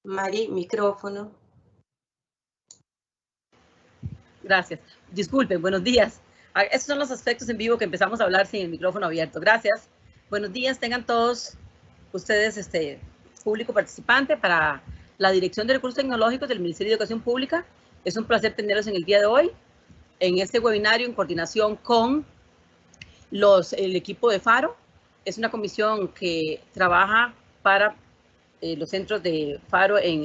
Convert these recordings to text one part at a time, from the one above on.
Mari, micrófono. Gracias. Disculpen, buenos días. Estos son los aspectos en vivo que empezamos a hablar sin el micrófono abierto. Gracias. Buenos días, tengan todos ustedes, público participante para la Dirección de Recursos Tecnológicos del Ministerio de Educación Pública. Es un placer tenerlos en el día de hoy, en este webinario en coordinación con el equipo de FARO. Es una comisión que trabaja para los centros de FARO en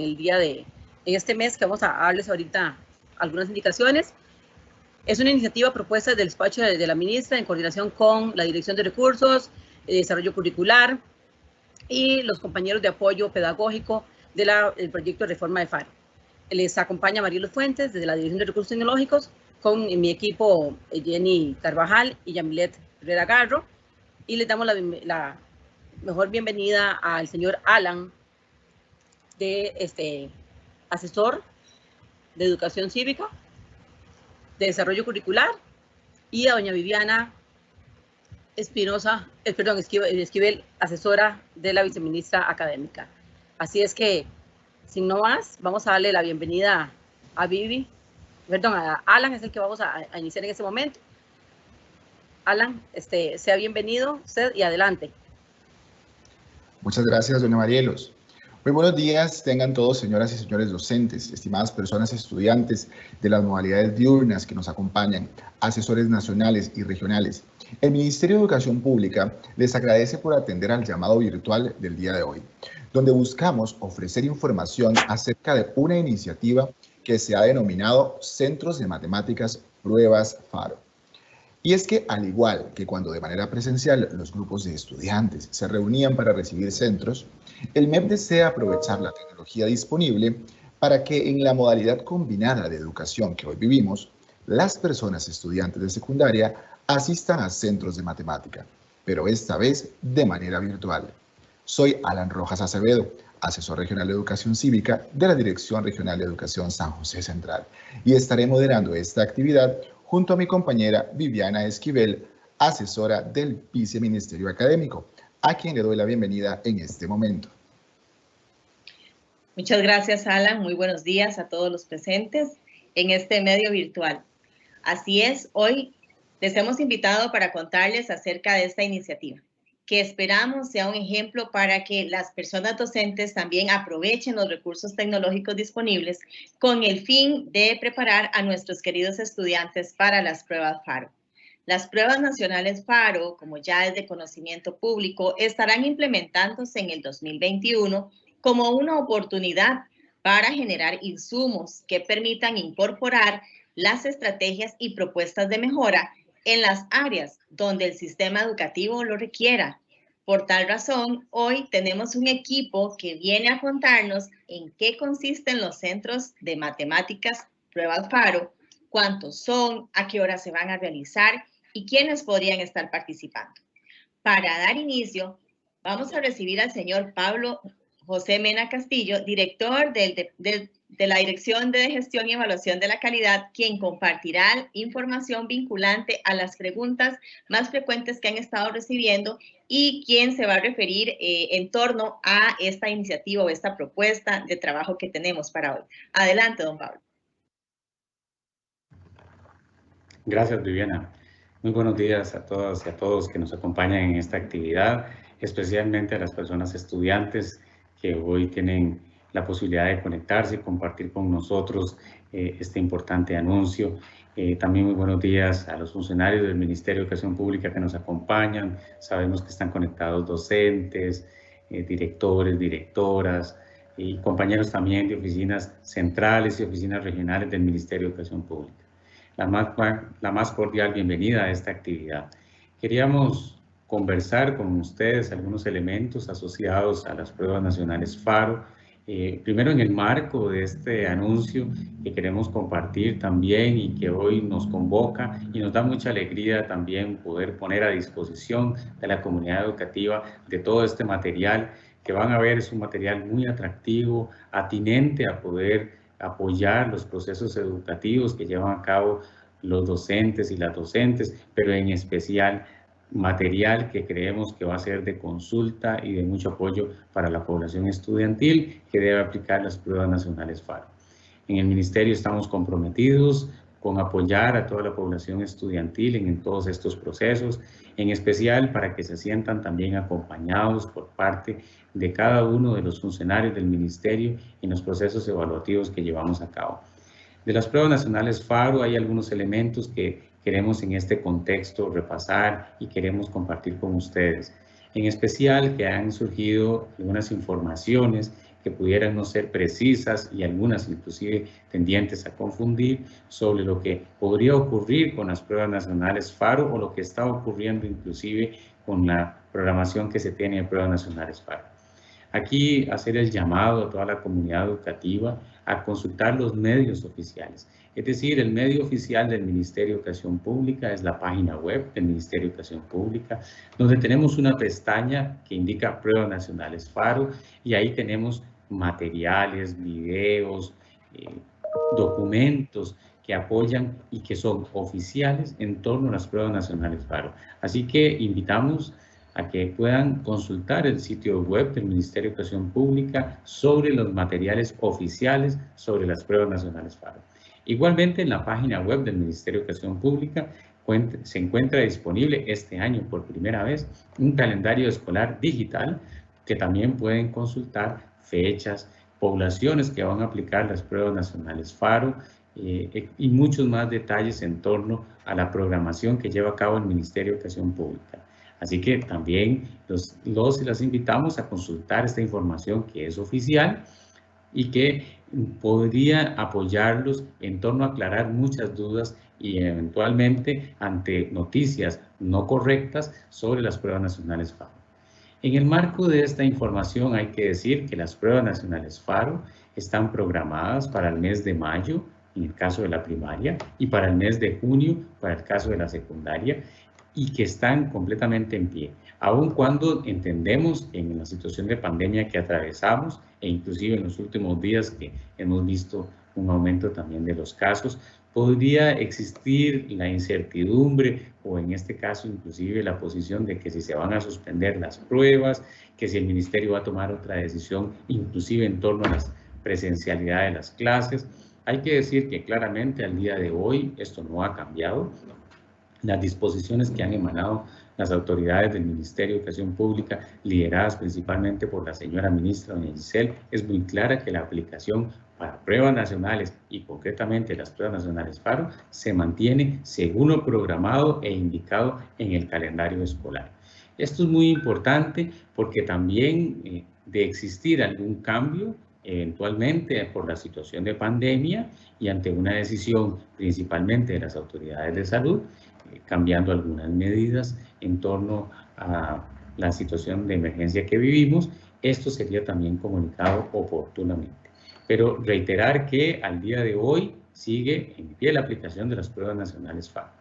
este mes, que vamos a darles ahorita algunas indicaciones. Es una iniciativa propuesta del despacho de la ministra en coordinación con la Dirección de Recursos, Desarrollo Curricular y los compañeros de apoyo pedagógico del proyecto de reforma de FARO. Les acompaña Marielo Fuentes desde la Dirección de Recursos Tecnológicos con mi equipo Jenny Carvajal y Yamilet Herrera Garro, y les damos la mejor bienvenida al señor Alan, asesor de Educación Cívica, de Desarrollo Curricular, y a doña Viviana Esquivel, asesora de la viceministra académica. Así es que, sin no más, vamos a darle la bienvenida a Alan, es el que vamos a iniciar en este momento. Alan, sea bienvenido usted y adelante. Muchas gracias, doña Marielos. Muy buenos días, tengan todos, señoras y señores docentes, estimadas personas estudiantes de las modalidades diurnas que nos acompañan, asesores nacionales y regionales. El Ministerio de Educación Pública les agradece por atender al llamado virtual del día de hoy, donde buscamos ofrecer información acerca de una iniciativa que se ha denominado Centros de Matemáticas Pruebas FARO. Y es que, al igual que cuando de manera presencial los grupos de estudiantes se reunían para recibir centros, el MEP desea aprovechar la tecnología disponible para que en la modalidad combinada de educación que hoy vivimos, las personas estudiantes de secundaria asistan a centros de matemática, pero esta vez de manera virtual. Soy Alan Rojas Acevedo, asesor regional de Educación Cívica de la Dirección Regional de Educación San José Central, y estaré moderando esta actividad junto a mi compañera Viviana Esquivel, asesora del Viceministerio Académico, a quien le doy la bienvenida en este momento. Muchas gracias, Alan. Muy buenos días a todos los presentes en este medio virtual. Así es, hoy les hemos invitado para contarles acerca de esta iniciativa, que esperamos sea un ejemplo para que las personas docentes también aprovechen los recursos tecnológicos disponibles con el fin de preparar a nuestros queridos estudiantes para las pruebas FARO. Las pruebas nacionales FARO, como ya es de conocimiento público, estarán implementándose en el 2021 como una oportunidad para generar insumos que permitan incorporar las estrategias y propuestas de mejora en las áreas donde el sistema educativo lo requiera. Por tal razón, hoy tenemos un equipo que viene a contarnos en qué consisten los centros de matemáticas pruebas FARO, cuántos son, a qué hora se van a realizar y quiénes podrían estar participando. Para dar inicio, vamos a recibir al señor Pablo José Mena Castillo, director de la Dirección de Gestión y Evaluación de la Calidad, quien compartirá información vinculante a las preguntas más frecuentes que han estado recibiendo y quien se va a referir en torno a esta iniciativa o esta propuesta de trabajo que tenemos para hoy. Adelante, don Pablo. Gracias, Viviana. Muy buenos días a todas y a todos que nos acompañan en esta actividad, especialmente a las personas estudiantes que hoy tienen la posibilidad de conectarse y compartir con nosotros este importante anuncio. También muy buenos días a los funcionarios del Ministerio de Educación Pública que nos acompañan. Sabemos que están conectados docentes, directores, directoras y compañeros también de oficinas centrales y oficinas regionales del Ministerio de Educación Pública. La más cordial bienvenida a esta actividad. Queríamos conversar con ustedes algunos elementos asociados a las pruebas nacionales FARO. Primero, en el marco de este anuncio que queremos compartir también y que hoy nos convoca y nos da mucha alegría también poder poner a disposición de la comunidad educativa de todo este material que van a ver es un material muy atractivo, atinente a poder apoyar los procesos educativos que llevan a cabo los docentes y las docentes, pero en especial material que creemos que va a ser de consulta y de mucho apoyo para la población estudiantil que debe aplicar las pruebas nacionales FARO. En el Ministerio estamos comprometidos con apoyar a toda la población estudiantil en todos estos procesos, en especial para que se sientan también acompañados por parte de cada uno de los funcionarios del Ministerio en los procesos evaluativos que llevamos a cabo. De las pruebas nacionales FARO hay algunos elementos que queremos en este contexto repasar y queremos compartir con ustedes. En especial que han surgido algunas informaciones que pudieran no ser precisas y algunas inclusive tendientes a confundir sobre lo que podría ocurrir con las pruebas nacionales FARO o lo que está ocurriendo inclusive con la programación que se tiene de pruebas nacionales FARO. Aquí hacer el llamado a toda la comunidad educativa a consultar los medios oficiales. Es decir, el medio oficial del Ministerio de Educación Pública es la página web del Ministerio de Educación Pública, donde tenemos una pestaña que indica Pruebas Nacionales FARO y ahí tenemos materiales, videos, documentos que apoyan y que son oficiales en torno a las Pruebas Nacionales FARO. Así que invitamos a que puedan consultar el sitio web del Ministerio de Educación Pública sobre los materiales oficiales sobre las pruebas nacionales FARO. Igualmente, en la página web del Ministerio de Educación Pública se encuentra disponible este año por primera vez un calendario escolar digital que también pueden consultar fechas, poblaciones que van a aplicar las pruebas nacionales FARO y muchos más detalles en torno a la programación que lleva a cabo el Ministerio de Educación Pública. Así que también los y las invitamos a consultar esta información que es oficial y que podría apoyarlos en torno a aclarar muchas dudas y eventualmente ante noticias no correctas sobre las pruebas nacionales FARO. En el marco de esta información hay que decir que las pruebas nacionales FARO están programadas para el mes de mayo, en el caso de la primaria, y para el mes de junio, para el caso de la secundaria, y que están completamente en pie, aun cuando entendemos en la situación de pandemia que atravesamos e inclusive en los últimos días que hemos visto un aumento también de los casos, podría existir la incertidumbre o en este caso inclusive la posición de que si se van a suspender las pruebas, que si el ministerio va a tomar otra decisión inclusive en torno a la presencialidad de las clases. Hay que decir que claramente al día de hoy esto no ha cambiado. Las disposiciones que han emanado las autoridades del Ministerio de Educación Pública, lideradas principalmente por la señora ministra, doña Giselle, es muy clara que la aplicación para pruebas nacionales y concretamente las pruebas nacionales FARO se mantiene según lo programado e indicado en el calendario escolar. Esto es muy importante porque también de existir algún cambio, eventualmente por la situación de pandemia y ante una decisión principalmente de las autoridades de salud, cambiando algunas medidas en torno a la situación de emergencia que vivimos, esto sería también comunicado oportunamente. Pero reiterar que al día de hoy sigue en pie la aplicación de las pruebas nacionales FARO.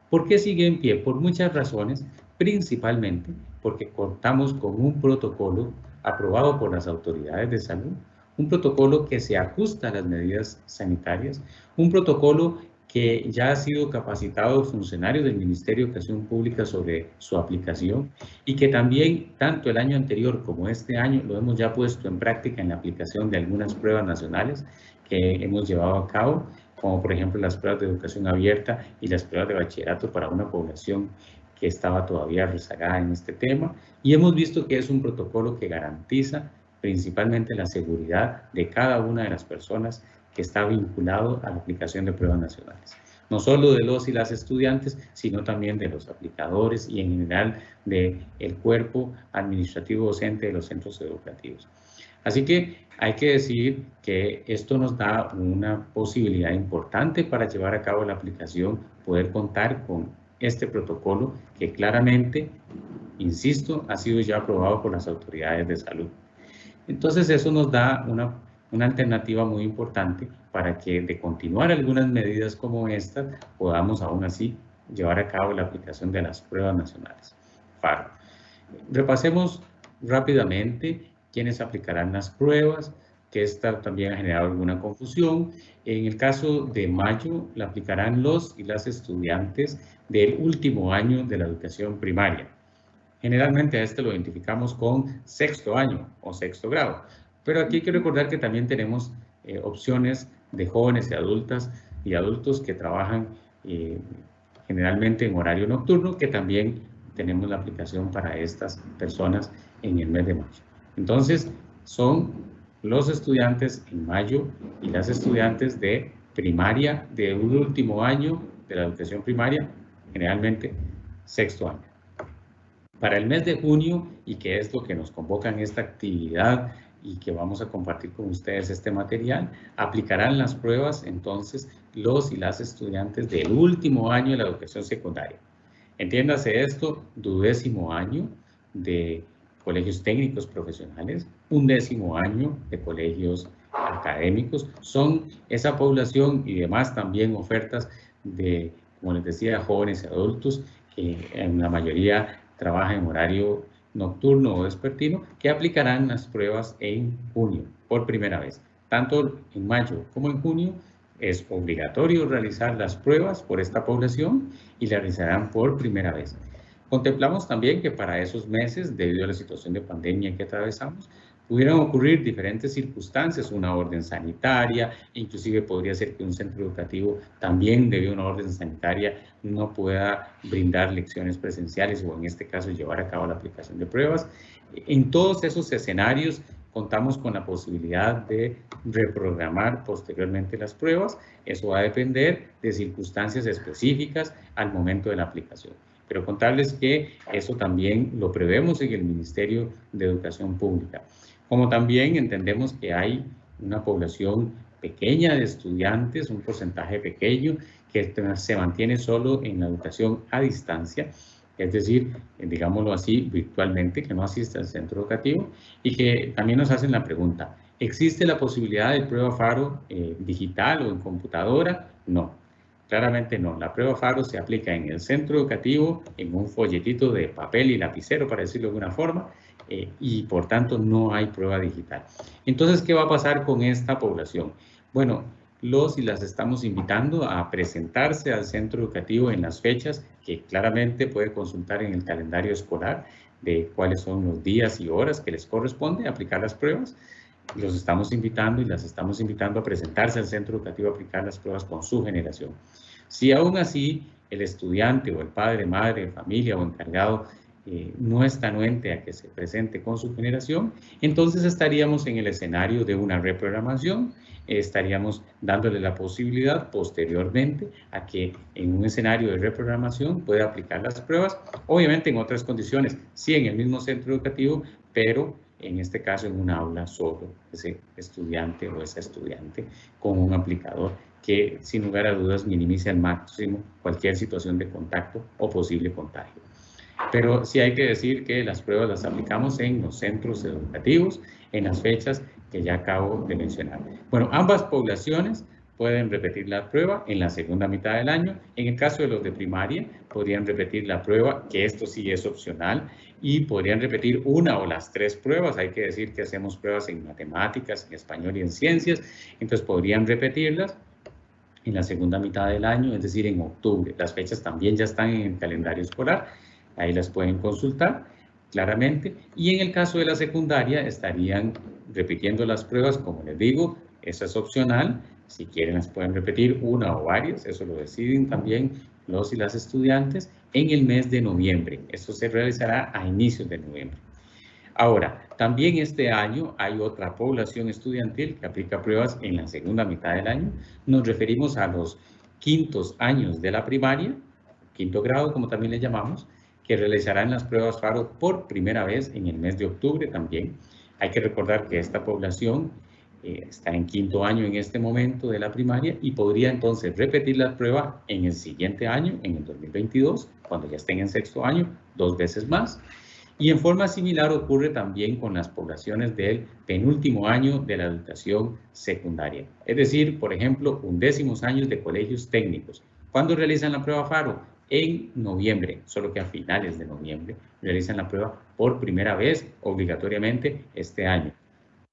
¿Por qué sigue en pie? Por muchas razones, principalmente porque contamos con un protocolo aprobado por las autoridades de salud, un protocolo que se ajusta a las medidas sanitarias, un protocolo que ya ha sido capacitado funcionarios del Ministerio de Educación Pública sobre su aplicación y que también tanto el año anterior como este año lo hemos ya puesto en práctica en la aplicación de algunas pruebas nacionales que hemos llevado a cabo, como por ejemplo las pruebas de educación abierta y las pruebas de bachillerato para una población que estaba todavía rezagada en este tema, y hemos visto que es un protocolo que garantiza principalmente la seguridad de cada una de las personas que está vinculado a la aplicación de pruebas nacionales. No solo de los y las estudiantes, sino también de los aplicadores y en general del cuerpo administrativo docente de los centros educativos. Así que hay que decir que esto nos da una posibilidad importante para llevar a cabo la aplicación, poder contar con este protocolo que claramente, insisto, ha sido ya aprobado por las autoridades de salud. Entonces eso nos da una alternativa muy importante para que de continuar algunas medidas como estas podamos aún así llevar a cabo la aplicación de las pruebas nacionales FARO. Repasemos rápidamente quiénes aplicarán las pruebas. que esta también ha generado alguna confusión. En el caso de mayo, la aplicarán los y las estudiantes del último año de la educación primaria. Generalmente a este lo identificamos con sexto año o sexto grado. Pero aquí hay que recordar que también tenemos opciones de jóvenes y adultos que trabajan generalmente en horario nocturno, que también tenemos la aplicación para estas personas en el mes de mayo. Entonces, son los estudiantes en mayo y las estudiantes de primaria de un último año de la educación primaria, generalmente sexto año. Para el mes de junio, y que es lo que nos convoca en esta actividad y que vamos a compartir con ustedes este material, aplicarán las pruebas entonces los y las estudiantes del último año de la educación secundaria. Entiéndase esto, 12º año de colegios técnicos profesionales, 11º año de colegios académicos, son esa población y demás también ofertas de, como les decía, jóvenes y adultos que en la mayoría trabajan en horario nocturno o vespertino, que aplicarán las pruebas en junio por primera vez. Tanto en mayo como en junio es obligatorio realizar las pruebas por esta población y la realizarán por primera vez. Contemplamos también que para esos meses, debido a la situación de pandemia que atravesamos, pudieran ocurrir diferentes circunstancias, una orden sanitaria, inclusive podría ser que un centro educativo también debido a una orden sanitaria no pueda brindar lecciones presenciales o en este caso llevar a cabo la aplicación de pruebas. En todos esos escenarios contamos con la posibilidad de reprogramar posteriormente las pruebas. Eso va a depender de circunstancias específicas al momento de la aplicación. Pero contarles que eso también lo prevemos en el Ministerio de Educación Pública. Como también entendemos que hay una población pequeña de estudiantes, un porcentaje pequeño que se mantiene solo en la educación a distancia, es decir, digámoslo así, virtualmente, que no asiste al centro educativo y que también nos hacen la pregunta, ¿existe la posibilidad de prueba FARO digital o en computadora? No, claramente no. La prueba FARO se aplica en el centro educativo, en un folletito de papel y lapicero, para decirlo de alguna forma, y por tanto no hay prueba digital. Entonces, ¿qué va a pasar con esta población? Bueno, los y las estamos invitando a presentarse al centro educativo en las fechas que claramente puede consultar en el calendario escolar de cuáles son los días y horas que les corresponde aplicar las pruebas. Los estamos invitando y las estamos invitando a presentarse al centro educativo a aplicar las pruebas con su generación. Si aún así el estudiante o el padre, madre, familia o encargado no está anuente a que se presente con su generación, entonces estaríamos en el escenario de una reprogramación, estaríamos dándole la posibilidad posteriormente a que en un escenario de reprogramación pueda aplicar las pruebas, obviamente en otras condiciones, sí en el mismo centro educativo, pero en este caso en un aula solo ese estudiante o esa estudiante con un aplicador que sin lugar a dudas minimice al máximo cualquier situación de contacto o posible contagio. Pero sí hay que decir que las pruebas las aplicamos en los centros educativos, en las fechas que ya acabo de mencionar. Bueno, ambas poblaciones pueden repetir la prueba en la segunda mitad del año. En el caso de los de primaria, podrían repetir la prueba, que esto sí es opcional, y podrían repetir una o las 3 pruebas. Hay que decir que hacemos pruebas en matemáticas, en español y en ciencias, entonces podrían repetirlas en la segunda mitad del año, es decir, en octubre. Las fechas también ya están en el calendario escolar. Ahí las pueden consultar claramente. Y en el caso de la secundaria estarían repitiendo las pruebas, como les digo, esa es opcional. Si quieren las pueden repetir una o varias, eso lo deciden también los y las estudiantes en el mes de noviembre. Esto se realizará a inicios de noviembre. Ahora, también este año hay otra población estudiantil que aplica pruebas en la segunda mitad del año. Nos referimos a los quintos años de la primaria, quinto grado como también le llamamos, que realizarán las pruebas FARO por primera vez en el mes de octubre también. Hay que recordar que esta población está en quinto año en este momento de la primaria y podría entonces repetir la prueba en el siguiente año, en el 2022, cuando ya estén en sexto año, 2 veces más. Y en forma similar ocurre también con las poblaciones del penúltimo año de la educación secundaria. Es decir, por ejemplo, 11º años de colegios técnicos. ¿Cuándo realizan la prueba FARO? En noviembre, solo que a finales de noviembre realizan la prueba por primera vez obligatoriamente este año.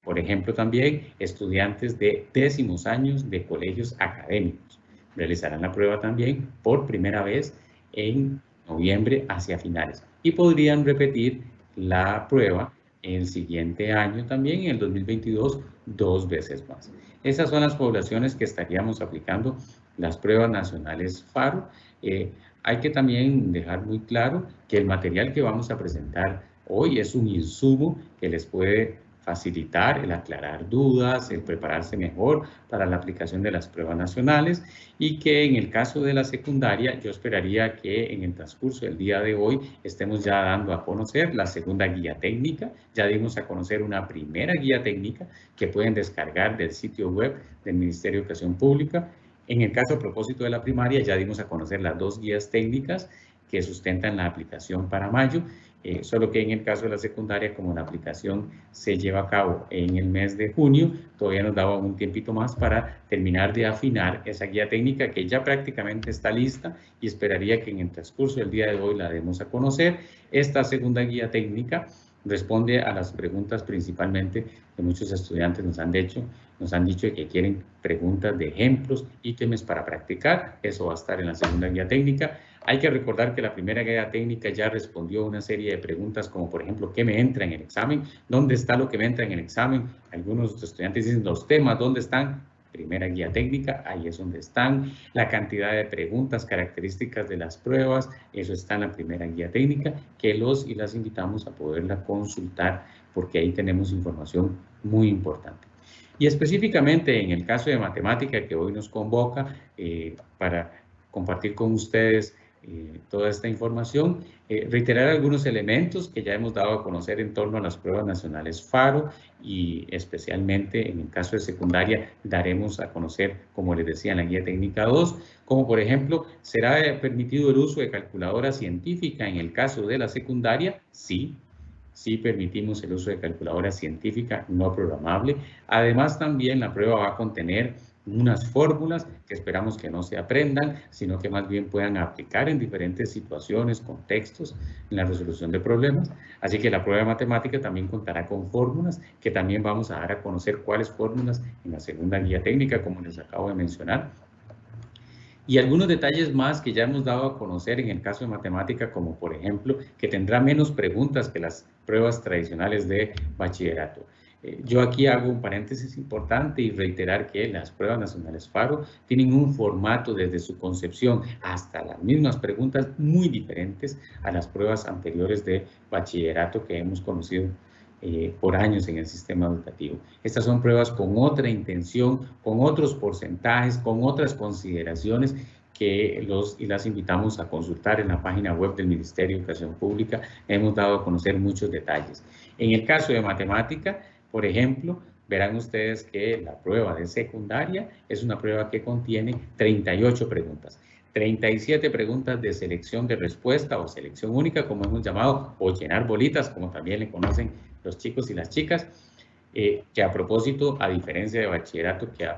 Por ejemplo, también estudiantes de 10º años de colegios académicos realizarán la prueba también por primera vez en noviembre hacia finales y podrían repetir la prueba el siguiente año también, en el 2022, 2 veces más. Esas son las poblaciones que estaríamos aplicando las pruebas nacionales FARO. Hay que también dejar muy claro que el material que vamos a presentar hoy es un insumo que les puede facilitar el aclarar dudas, el prepararse mejor para la aplicación de las pruebas nacionales y que en el caso de la secundaria yo esperaría que en el transcurso del día de hoy estemos ya dando a conocer la segunda guía técnica. Ya dimos a conocer una primera guía técnica que pueden descargar del sitio web del Ministerio de Educación Pública. En el caso a propósito de la primaria ya dimos a conocer las 2 guías técnicas que sustentan la aplicación para mayo. Solo que en el caso de la secundaria, como la aplicación se lleva a cabo en el mes de junio, todavía nos daba un tiempito más para terminar de afinar esa guía técnica que ya prácticamente está lista y esperaría que en el transcurso del día de hoy la demos a conocer. Esta segunda guía técnica responde a las preguntas principalmente que muchos estudiantes nos han dicho que quieren preguntas de ejemplos, ítems para practicar. Eso va a estar en la segunda guía técnica. Hay que recordar que la primera guía técnica ya respondió a una serie de preguntas como, por ejemplo, ¿qué me entra en el examen? ¿Dónde está lo que me entra en el examen? Algunos estudiantes dicen, los temas, ¿dónde están? Primera guía técnica, ahí es donde están. La cantidad de preguntas, características de las pruebas, eso está en la primera guía técnica, que los y las invitamos a poderla consultar porque ahí tenemos información muy importante. Y específicamente en el caso de matemática que hoy nos convoca para compartir con ustedes toda esta información, reiterar algunos elementos que ya hemos dado a conocer en torno a las pruebas nacionales FARO y especialmente en el caso de secundaria daremos a conocer, como les decía, en la guía técnica 2, como por ejemplo, ¿será permitido el uso de calculadora científica en el caso de la secundaria? Sí. Sí permitimos el uso de calculadora científica no programable. Además, también la prueba va a contener unas fórmulas que esperamos que no se aprendan, sino que más bien puedan aplicar en diferentes situaciones, contextos, en la resolución de problemas. Así que la prueba de matemática también contará con fórmulas, que también vamos a dar a conocer cuáles fórmulas en la segunda guía técnica, como les acabo de mencionar. Y algunos detalles más que ya hemos dado a conocer en el caso de matemática, como por ejemplo, que tendrá menos preguntas que las pruebas tradicionales de bachillerato. Yo aquí hago un paréntesis importante y reiterar que las pruebas nacionales FARO tienen un formato desde su concepción hasta las mismas preguntas muy diferentes a las pruebas anteriores de bachillerato que hemos conocido por años en el sistema educativo. Estas son pruebas con otra intención, con otros porcentajes, con otras consideraciones que los y las invitamos a consultar en la página web del Ministerio de Educación Pública. Hemos dado a conocer muchos detalles. En el caso de matemática, por ejemplo, verán ustedes que la prueba de secundaria es una prueba que contiene 38 preguntas. 37 preguntas de selección de respuesta o selección única, como hemos llamado, o llenar bolitas, como también le conocen los chicos y las chicas, que a propósito, a diferencia de bachillerato, que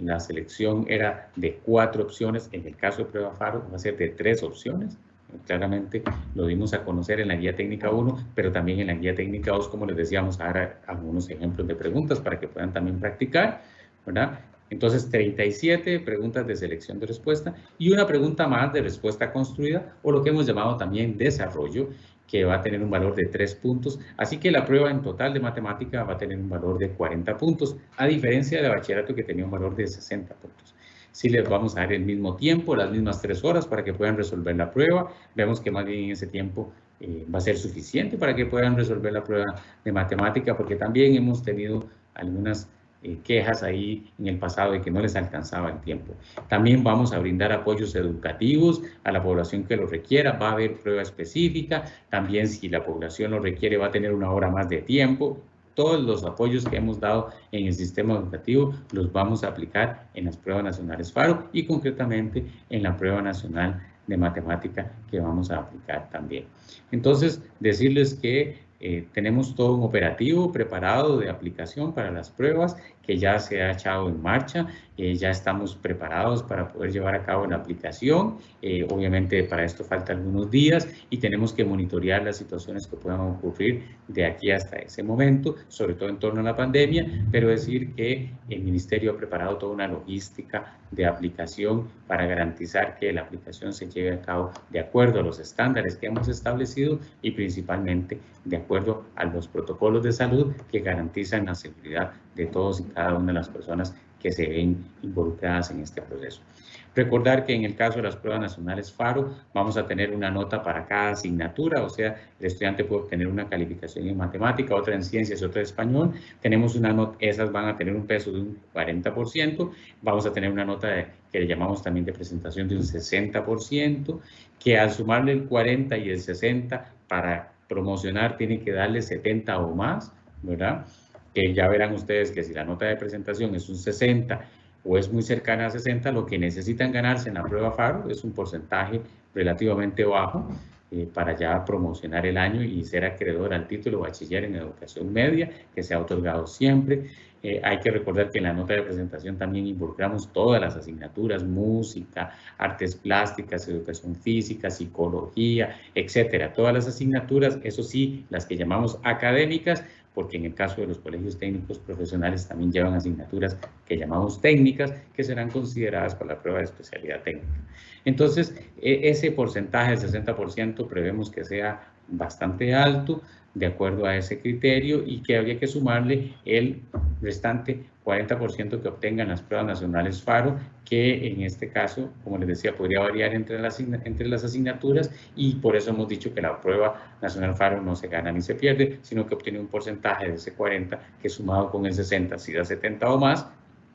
la selección era de 4 opciones, en el caso de prueba FARO va a ser de 3 opciones. Claramente lo dimos a conocer en la guía técnica 1, pero también en la guía técnica 2, como les decíamos, ahora algunos ejemplos de preguntas para que puedan también practicar, ¿verdad? Entonces, 37 preguntas de selección de respuesta y una pregunta más de respuesta construida, o lo que hemos llamado también desarrollo, que va a tener un valor de 3 puntos. Así que la prueba en total de matemática va a tener un valor de 40 puntos, a diferencia de bachillerato que tenía un valor de 60 puntos. Si les vamos a dar el mismo tiempo, las mismas 3 horas para que puedan resolver la prueba. Vemos que más bien en ese tiempo va a ser suficiente para que puedan resolver la prueba de matemática, porque también hemos tenido algunas quejas ahí en el pasado de que no les alcanzaba el tiempo. También vamos a brindar apoyos educativos a la población que lo requiera. Va a haber prueba específica. También si la población lo requiere va a tener una hora más de tiempo. Todos los apoyos que hemos dado en el sistema educativo los vamos a aplicar en las pruebas nacionales FARO y concretamente en la prueba nacional de matemática que vamos a aplicar también. Entonces, decirles que tenemos todo un operativo preparado de aplicación para las pruebas que ya se ha echado en marcha. ya estamos preparados para poder llevar a cabo la aplicación. Obviamente para esto faltan algunos días y tenemos que monitorear las situaciones que puedan ocurrir de aquí hasta ese momento, sobre todo en torno a la pandemia, pero decir que el Ministerio ha preparado toda una logística de aplicación para garantizar que la aplicación se lleve a cabo de acuerdo a los estándares que hemos establecido y principalmente de acuerdo a los protocolos de salud que garantizan la seguridad de todos y cada una de las personas que se ven involucradas en este proceso. Recordar que en el caso de las pruebas nacionales FARO vamos a tener una nota para cada asignatura, o sea, el estudiante puede obtener una calificación en matemática, otra en ciencias, otra en español. Tenemos una nota, esas van a tener un peso de un 40%, vamos a tener una nota que le llamamos también de presentación de un 60%, que al sumarle el 40 y el 60 para promocionar tiene que darle 70 o más, ¿verdad? Que ya verán ustedes que si la nota de presentación es un 60 o es muy cercana a 60, lo que necesitan ganarse en la prueba FARO es un porcentaje relativamente bajo para ya promocionar el año y ser acreedor al título bachiller en educación media, que se ha otorgado siempre. Hay que recordar que en la nota de presentación también involucramos todas las asignaturas, música, artes plásticas, educación física, psicología, etcétera. Todas las asignaturas, eso sí, las que llamamos académicas, porque en el caso de los colegios técnicos profesionales también llevan asignaturas que llamamos técnicas, que serán consideradas para la prueba de especialidad técnica. Entonces, ese porcentaje, el 60%, prevemos que sea bastante alto, de acuerdo a ese criterio, y que habría que sumarle el restante 40% que obtengan las pruebas nacionales FARO, que en este caso, como les decía, podría variar entre las asignaturas, y por eso hemos dicho que la prueba nacional FARO no se gana ni se pierde, sino que obtiene un porcentaje de ese 40 que sumado con el 60, si da 70 o más,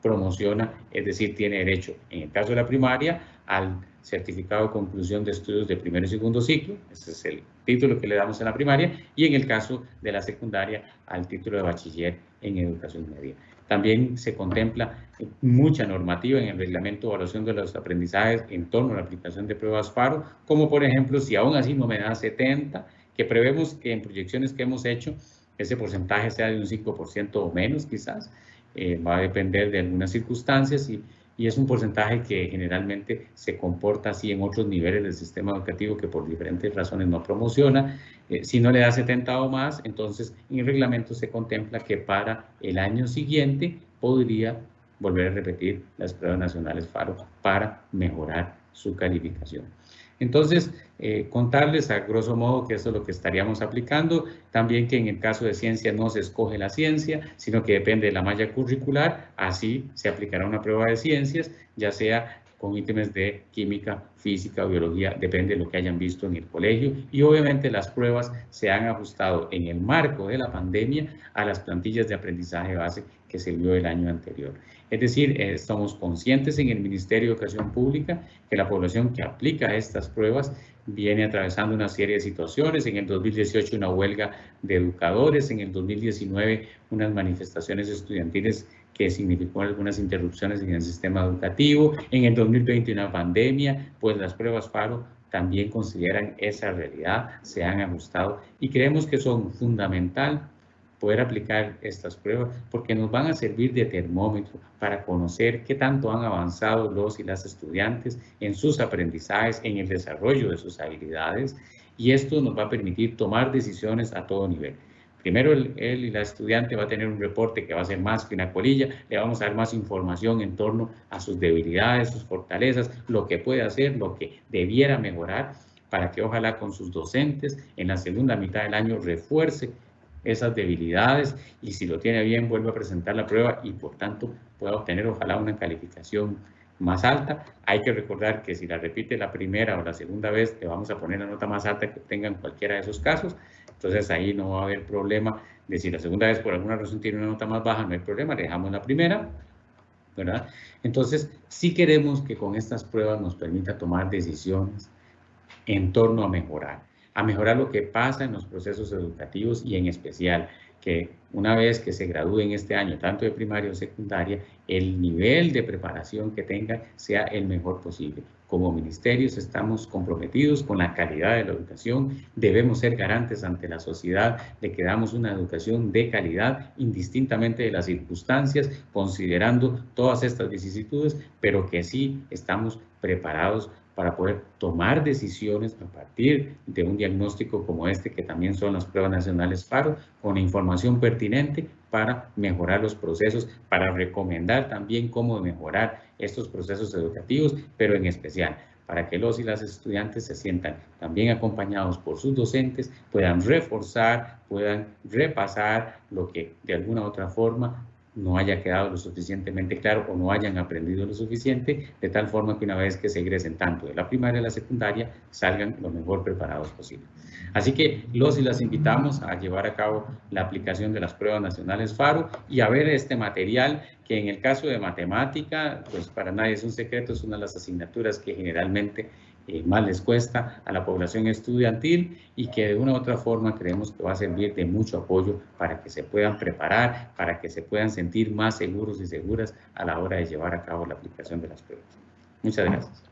promociona, es decir, tiene derecho, en el caso de la primaria, al certificado de conclusión de estudios de primer y segundo ciclo, ese es el título que le damos en la primaria, y en el caso de la secundaria, al título de bachiller en educación media. También se contempla mucha normativa en el reglamento de evaluación de los aprendizajes en torno a la aplicación de pruebas FARO, como por ejemplo, si aún así no me da 70, que prevemos que en proyecciones que hemos hecho, ese porcentaje sea de un 5% o menos quizás, va a depender de algunas circunstancias y es un porcentaje que generalmente se comporta así en otros niveles del sistema educativo que por diferentes razones no promociona. Si no le da 70 o más, entonces en el reglamento se contempla que para el año siguiente podría volver a repetir las pruebas nacionales FARO para mejorar su calificación. Entonces, contarles a grosso modo que eso es lo que estaríamos aplicando. También que en el caso de ciencia no se escoge la ciencia, sino que depende de la malla curricular. Así se aplicará una prueba de ciencias, ya sea con ítems de química, física o biología, depende de lo que hayan visto en el colegio. Y obviamente las pruebas se han ajustado en el marco de la pandemia a las plantillas de aprendizaje base que se vio el año anterior. Es decir, estamos conscientes en el Ministerio de Educación Pública que la población que aplica estas pruebas viene atravesando una serie de situaciones. En el 2018 una huelga de educadores, en el 2019 unas manifestaciones estudiantiles que significó algunas interrupciones en el sistema educativo, en el 2020 una pandemia, pues las pruebas FARO también consideran esa realidad, se han ajustado y creemos que son fundamental poder aplicar estas pruebas porque nos van a servir de termómetro para conocer qué tanto han avanzado los y las estudiantes en sus aprendizajes, en el desarrollo de sus habilidades, y esto nos va a permitir tomar decisiones a todo nivel. Primero él y la estudiante va a tener un reporte que va a ser más que una colilla, le vamos a dar más información en torno a sus debilidades, sus fortalezas, lo que puede hacer, lo que debiera mejorar, para que ojalá con sus docentes en la segunda mitad del año refuerce esas debilidades y si lo tiene bien vuelve a presentar la prueba y por tanto pueda obtener ojalá una calificación más alta. Hay que recordar que si la repite la primera o la segunda vez le vamos a poner la nota más alta que obtenga en cualquiera de esos casos, entonces ahí no va a haber problema de si la segunda vez por alguna razón tiene una nota más baja, no hay problema, le dejamos la primera, ¿verdad? Entonces sí queremos que con estas pruebas nos permita tomar decisiones en torno a mejorar lo que pasa en los procesos educativos y en especial que una vez que se gradúen este año, tanto de primaria o secundaria, el nivel de preparación que tengan sea el mejor posible. Como ministerios estamos comprometidos con la calidad de la educación, debemos ser garantes ante la sociedad de que damos una educación de calidad indistintamente de las circunstancias, considerando todas estas vicisitudes, pero que sí estamos preparados para poder tomar decisiones a partir de un diagnóstico como este, que también son las pruebas nacionales FARO, con información pertinente para mejorar los procesos, para recomendar también cómo mejorar estos procesos educativos, pero en especial para que los y las estudiantes se sientan también acompañados por sus docentes, puedan reforzar, puedan repasar lo que de alguna u otra forma no haya quedado lo suficientemente claro o no hayan aprendido lo suficiente, de tal forma que una vez que se egresen tanto de la primaria a la secundaria, salgan lo mejor preparados posible. Así que los y las invitamos a llevar a cabo la aplicación de las pruebas nacionales FARO y a ver este material que en el caso de matemática, pues para nadie es un secreto, es una de las asignaturas que generalmente más les cuesta a la población estudiantil y que de una u otra forma creemos que va a servir de mucho apoyo para que se puedan preparar, para que se puedan sentir más seguros y seguras a la hora de llevar a cabo la aplicación de las pruebas. Muchas gracias.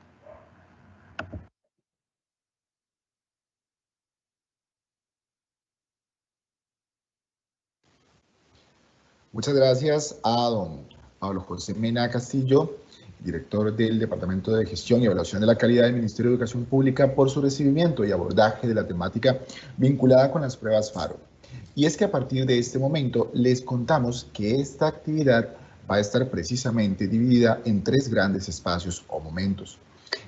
Muchas gracias a don Pablo José Mena Castillo, director del Departamento de Gestión y Evaluación de la Calidad del Ministerio de Educación Pública, por su recibimiento y abordaje de la temática vinculada con las pruebas FARO. Y es que a partir de este momento les contamos que esta actividad va a estar precisamente dividida en 3 grandes espacios o momentos.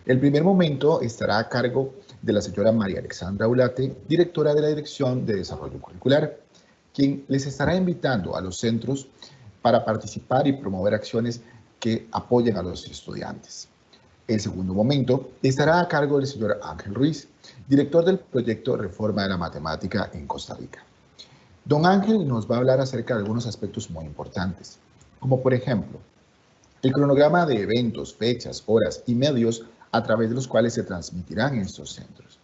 El primer momento estará a cargo de la señora María Alexandra Ulate, directora de la Dirección de Desarrollo Curricular, quien les estará invitando a los centros para participar y promover acciones que apoyen a los estudiantes. El segundo momento estará a cargo del señor Ángel Ruiz, director del proyecto Reforma de la Matemática en Costa Rica. Don Ángel nos va a hablar acerca de algunos aspectos muy importantes, como por ejemplo, el cronograma de eventos, fechas, horas y medios a través de los cuales se transmitirán en estos centros.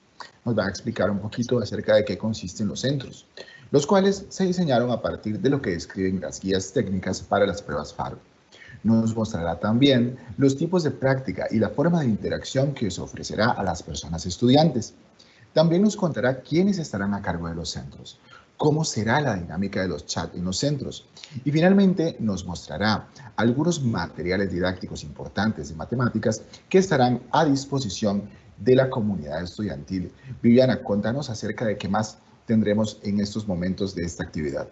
Nos va a explicar un poquito acerca de qué consisten los centros, los cuales se diseñaron a partir de lo que describen las guías técnicas para las pruebas FARO. Nos mostrará también los tipos de práctica y la forma de interacción que se ofrecerá a las personas estudiantes. También nos contará quiénes estarán a cargo de los centros, cómo será la dinámica de los chats en los centros. Y finalmente nos mostrará algunos materiales didácticos importantes de matemáticas que estarán a disposición de la comunidad estudiantil. Viviana, contanos acerca de qué más tendremos en estos momentos de esta actividad.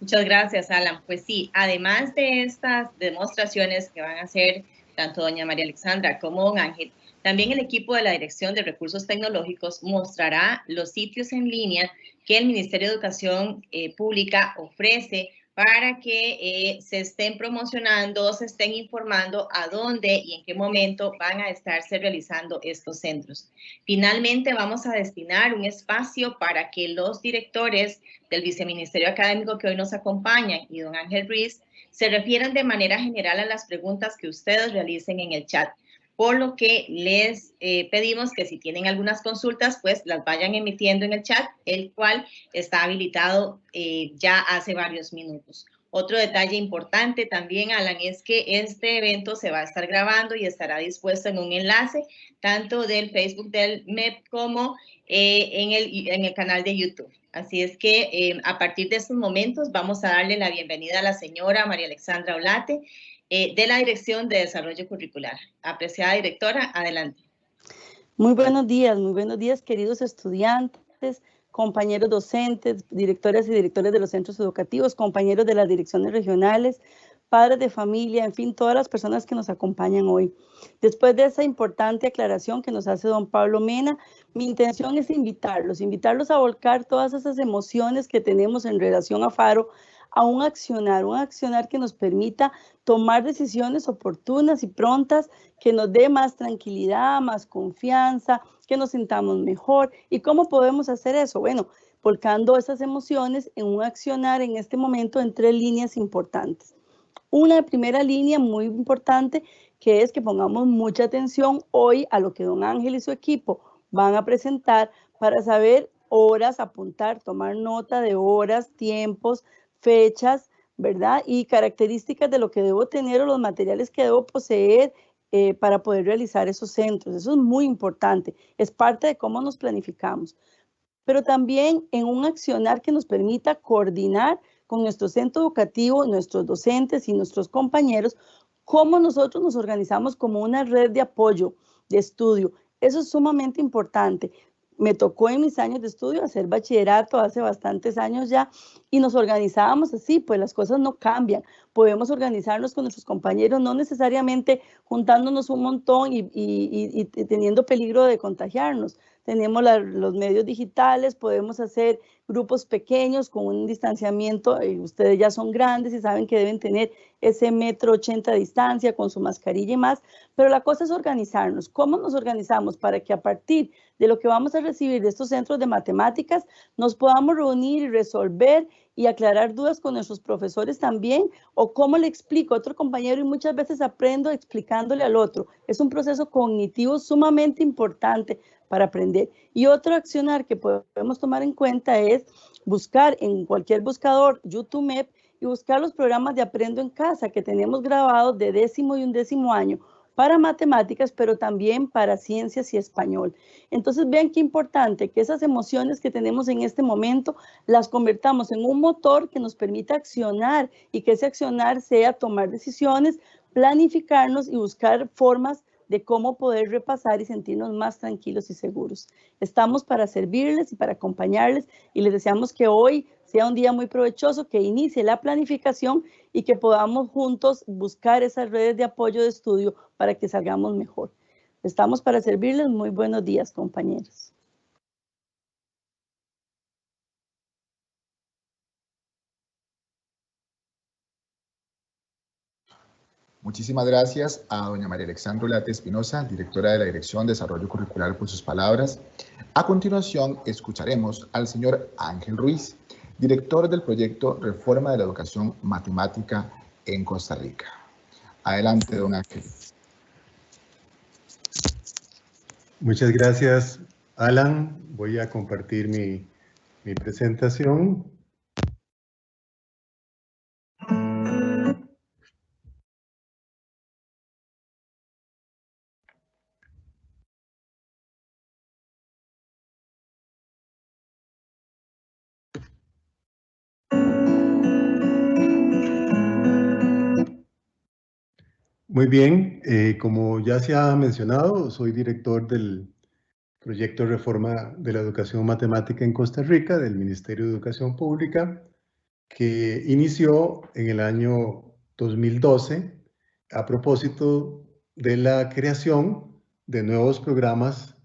Muchas gracias, Alan. Pues sí, además de estas demostraciones que van a hacer tanto doña María Alexandra como don Ángel, también el equipo de la Dirección de Recursos Tecnológicos mostrará los sitios en línea que el Ministerio de Educación Pública ofrece para que se estén promocionando, se estén informando a dónde y en qué momento van a estarse realizando estos centros. Finalmente, vamos a destinar un espacio para que los directores del Viceministerio Académico que hoy nos acompañan y don Ángel Ruiz se refieran de manera general a las preguntas que ustedes realicen en el chat. Por lo que les pedimos que si tienen algunas consultas, pues las vayan emitiendo en el chat, el cual está habilitado ya hace varios minutos. Otro detalle importante también, Alan, es que este evento se va a estar grabando y estará dispuesto en un enlace, tanto del Facebook del MEP como en el canal de YouTube. Así es que a partir de estos momentos vamos a darle la bienvenida a la señora María Alexandra Ulate, de la Dirección de Desarrollo Curricular. Apreciada directora, adelante. Muy buenos días, queridos estudiantes, compañeros docentes, directoras y directores de los centros educativos, compañeros de las direcciones regionales, padres de familia, en fin, todas las personas que nos acompañan hoy. Después de esa importante aclaración que nos hace don Pablo Mena, mi intención es invitarlos a volcar todas esas emociones que tenemos en relación a FARO a un accionar que nos permita tomar decisiones oportunas y prontas, que nos dé más tranquilidad, más confianza, que nos sintamos mejor. ¿Y cómo podemos hacer eso? Bueno, volcando esas emociones en un accionar en este momento en 3 líneas importantes. Una primera línea muy importante, que es que pongamos mucha atención hoy a lo que don Ángel y su equipo van a presentar para saber horas, apuntar, tomar nota de horas, tiempos, fechas, ¿verdad? Y características de lo que debo tener o los materiales que debo poseer para poder realizar esos centros. Eso es muy importante, es parte de cómo nos planificamos. Pero también en un accionar que nos permita coordinar con nuestro centro educativo, nuestros docentes y nuestros compañeros, cómo nosotros nos organizamos como una red de apoyo, de estudio. Eso es sumamente importante. Me tocó en mis años de estudio hacer bachillerato hace bastantes años ya y nos organizábamos así, pues las cosas no cambian. Podemos organizarnos con nuestros compañeros, no necesariamente juntándonos un montón y teniendo peligro de contagiarnos. Tenemos los medios digitales, podemos hacer grupos pequeños con un distanciamiento. Ustedes ya son grandes y saben que deben tener ese 1,80 m de distancia con su mascarilla y más, pero la cosa es organizarnos. ¿Cómo nos organizamos para que a partir de lo que vamos a recibir de estos centros de matemáticas nos podamos reunir y resolver y aclarar dudas con nuestros profesores también? O cómo le explico a otro compañero, y muchas veces aprendo explicándole al otro. Es un proceso cognitivo sumamente importante para aprender. Y otro accionar que podemos tomar en cuenta es buscar en cualquier buscador YouTube Map y buscar los programas de Aprendo en Casa que tenemos grabados de 10º y 11º año para matemáticas, pero también para ciencias y español. Entonces vean qué importante que esas emociones que tenemos en este momento las convertamos en un motor que nos permita accionar y que ese accionar sea tomar decisiones, planificarnos y buscar formas de cómo poder repasar y sentirnos más tranquilos y seguros. Estamos para servirles y para acompañarles y les deseamos que hoy sea un día muy provechoso, que inicie la planificación y que podamos juntos buscar esas redes de apoyo de estudio para que salgamos mejor. Estamos para servirles. Muy buenos días, compañeros. Muchísimas gracias a doña María Alexandra Ulate Espinosa, directora de la Dirección de Desarrollo Curricular, por sus palabras. A continuación, escucharemos al señor Ángel Ruiz, director del proyecto Reforma de la Educación Matemática en Costa Rica. Adelante, don Ángel. Muchas gracias, Alan. Voy a compartir mi presentación. Muy bien, como ya se ha mencionado, soy director del proyecto Reforma de la Educación Matemática en Costa Rica, del Ministerio de Educación Pública, que inició en el año 2012 a propósito de la creación de nuevos programas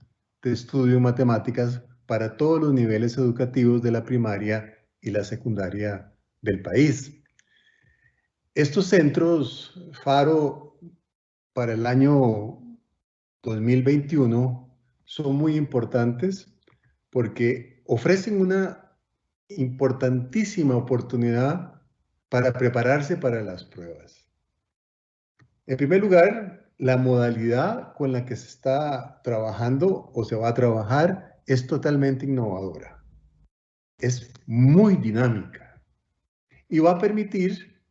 de estudio en matemáticas para todos los niveles educativos de la primaria y la secundaria del país. Estos centros FARO para el año 2021 son muy importantes porque ofrecen una importantísima oportunidad para prepararse para las pruebas. En primer lugar, la modalidad con la que se está trabajando o se va a trabajar es totalmente innovadora. Es muy dinámica y va a permitir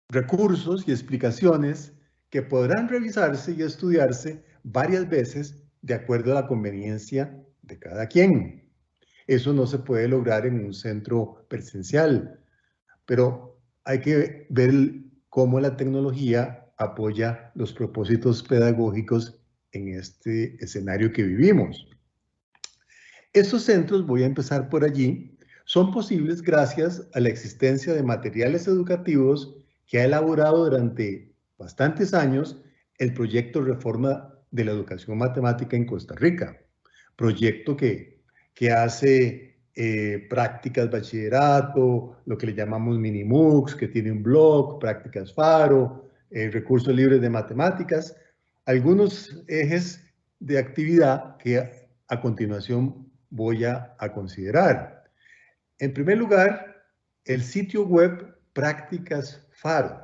recursos y explicaciones que podrán revisarse y estudiarse varias veces de acuerdo a la conveniencia de cada quien. Eso no se puede lograr en un centro presencial, pero hay que ver cómo la tecnología apoya los propósitos pedagógicos en este escenario que vivimos. Estos centros, voy a empezar por allí, son posibles gracias a la existencia de materiales educativos que ha elaborado durante bastantes años el proyecto Reforma de la Educación Matemática en Costa Rica, proyecto que hace prácticas bachillerato, lo que le llamamos Minimux, que tiene un blog, prácticas FARO, recursos libres de matemáticas, algunos ejes de actividad que a continuación voy a considerar. En primer lugar, el sitio web Prácticas FARO.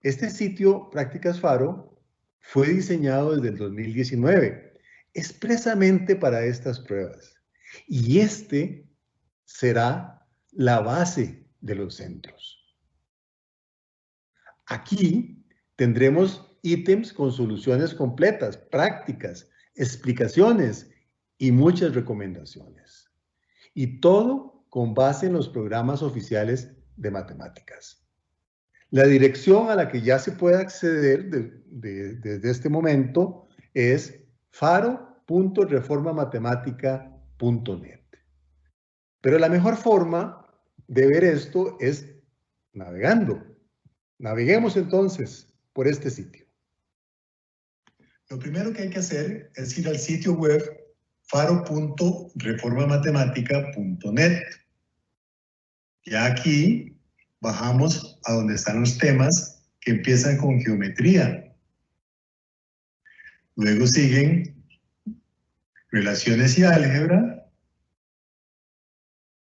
Este sitio, Prácticas FARO, fue diseñado desde el 2019, expresamente para estas pruebas. Y este será la base de los centros. Aquí tendremos ítems con soluciones completas, prácticas, explicaciones y muchas recomendaciones. Y todo con base en los programas oficiales de matemáticas. La dirección a la que ya se puede acceder desde este momento es faro.reformamatemática.net. Pero la mejor forma de ver esto es navegando. Naveguemos entonces por este sitio. Lo primero que hay que hacer es ir al sitio web faro.reformamatemática.net. Ya aquí bajamos a donde están los temas que empiezan con geometría. Luego siguen relaciones y álgebra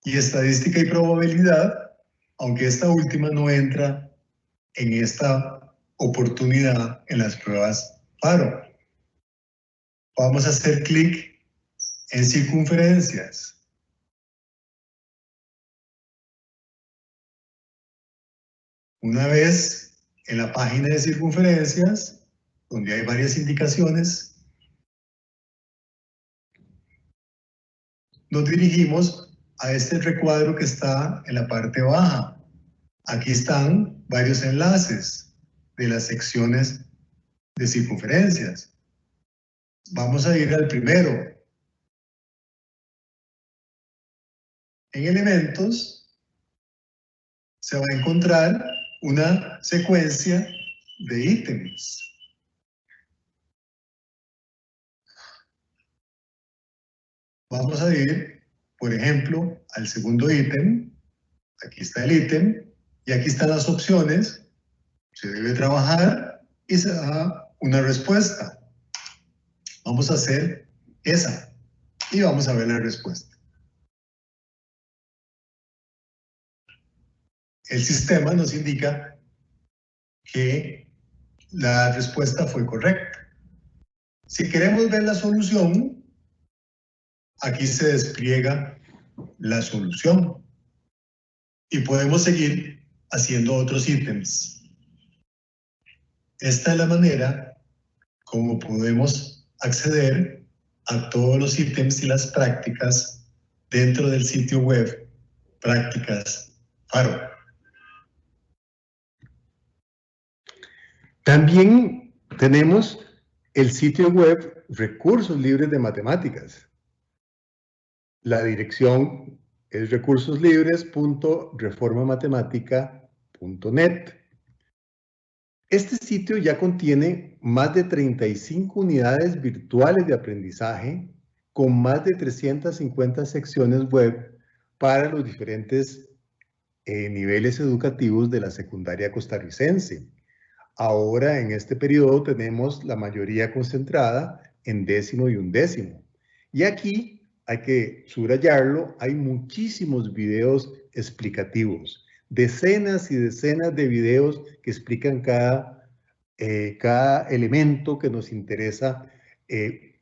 y estadística y probabilidad, aunque esta última no entra en esta oportunidad en las pruebas Faro. Vamos a hacer clic en circunferencias. Una vez en la página de circunferencias, donde hay varias indicaciones, nos dirigimos a este recuadro que está en la parte baja. Aquí están varios enlaces de las secciones de circunferencias. Vamos a ir al primero. En elementos se va a encontrar una secuencia de ítems. Vamos a ir, por ejemplo, al segundo ítem. Aquí está el ítem y aquí están las opciones. Se debe trabajar y se da una respuesta. Vamos a hacer esa y vamos a ver la respuesta. El sistema nos indica que la respuesta fue correcta. Si queremos ver la solución, aquí se despliega la solución y podemos seguir haciendo otros ítems. Esta es la manera como podemos acceder a todos los ítems y las prácticas dentro del sitio web Prácticas Faro. También tenemos el sitio web Recursos Libres de Matemáticas. La dirección es recursoslibres.reformamatemática.net. Este sitio ya contiene más de 35 unidades virtuales de aprendizaje con más de 350 secciones web para los diferentes niveles educativos de la secundaria costarricense. Ahora, en este periodo, tenemos la mayoría concentrada en 10º y 11º. Y aquí, hay que subrayarlo, hay muchísimos videos explicativos. Decenas y decenas de videos que explican cada elemento que nos interesa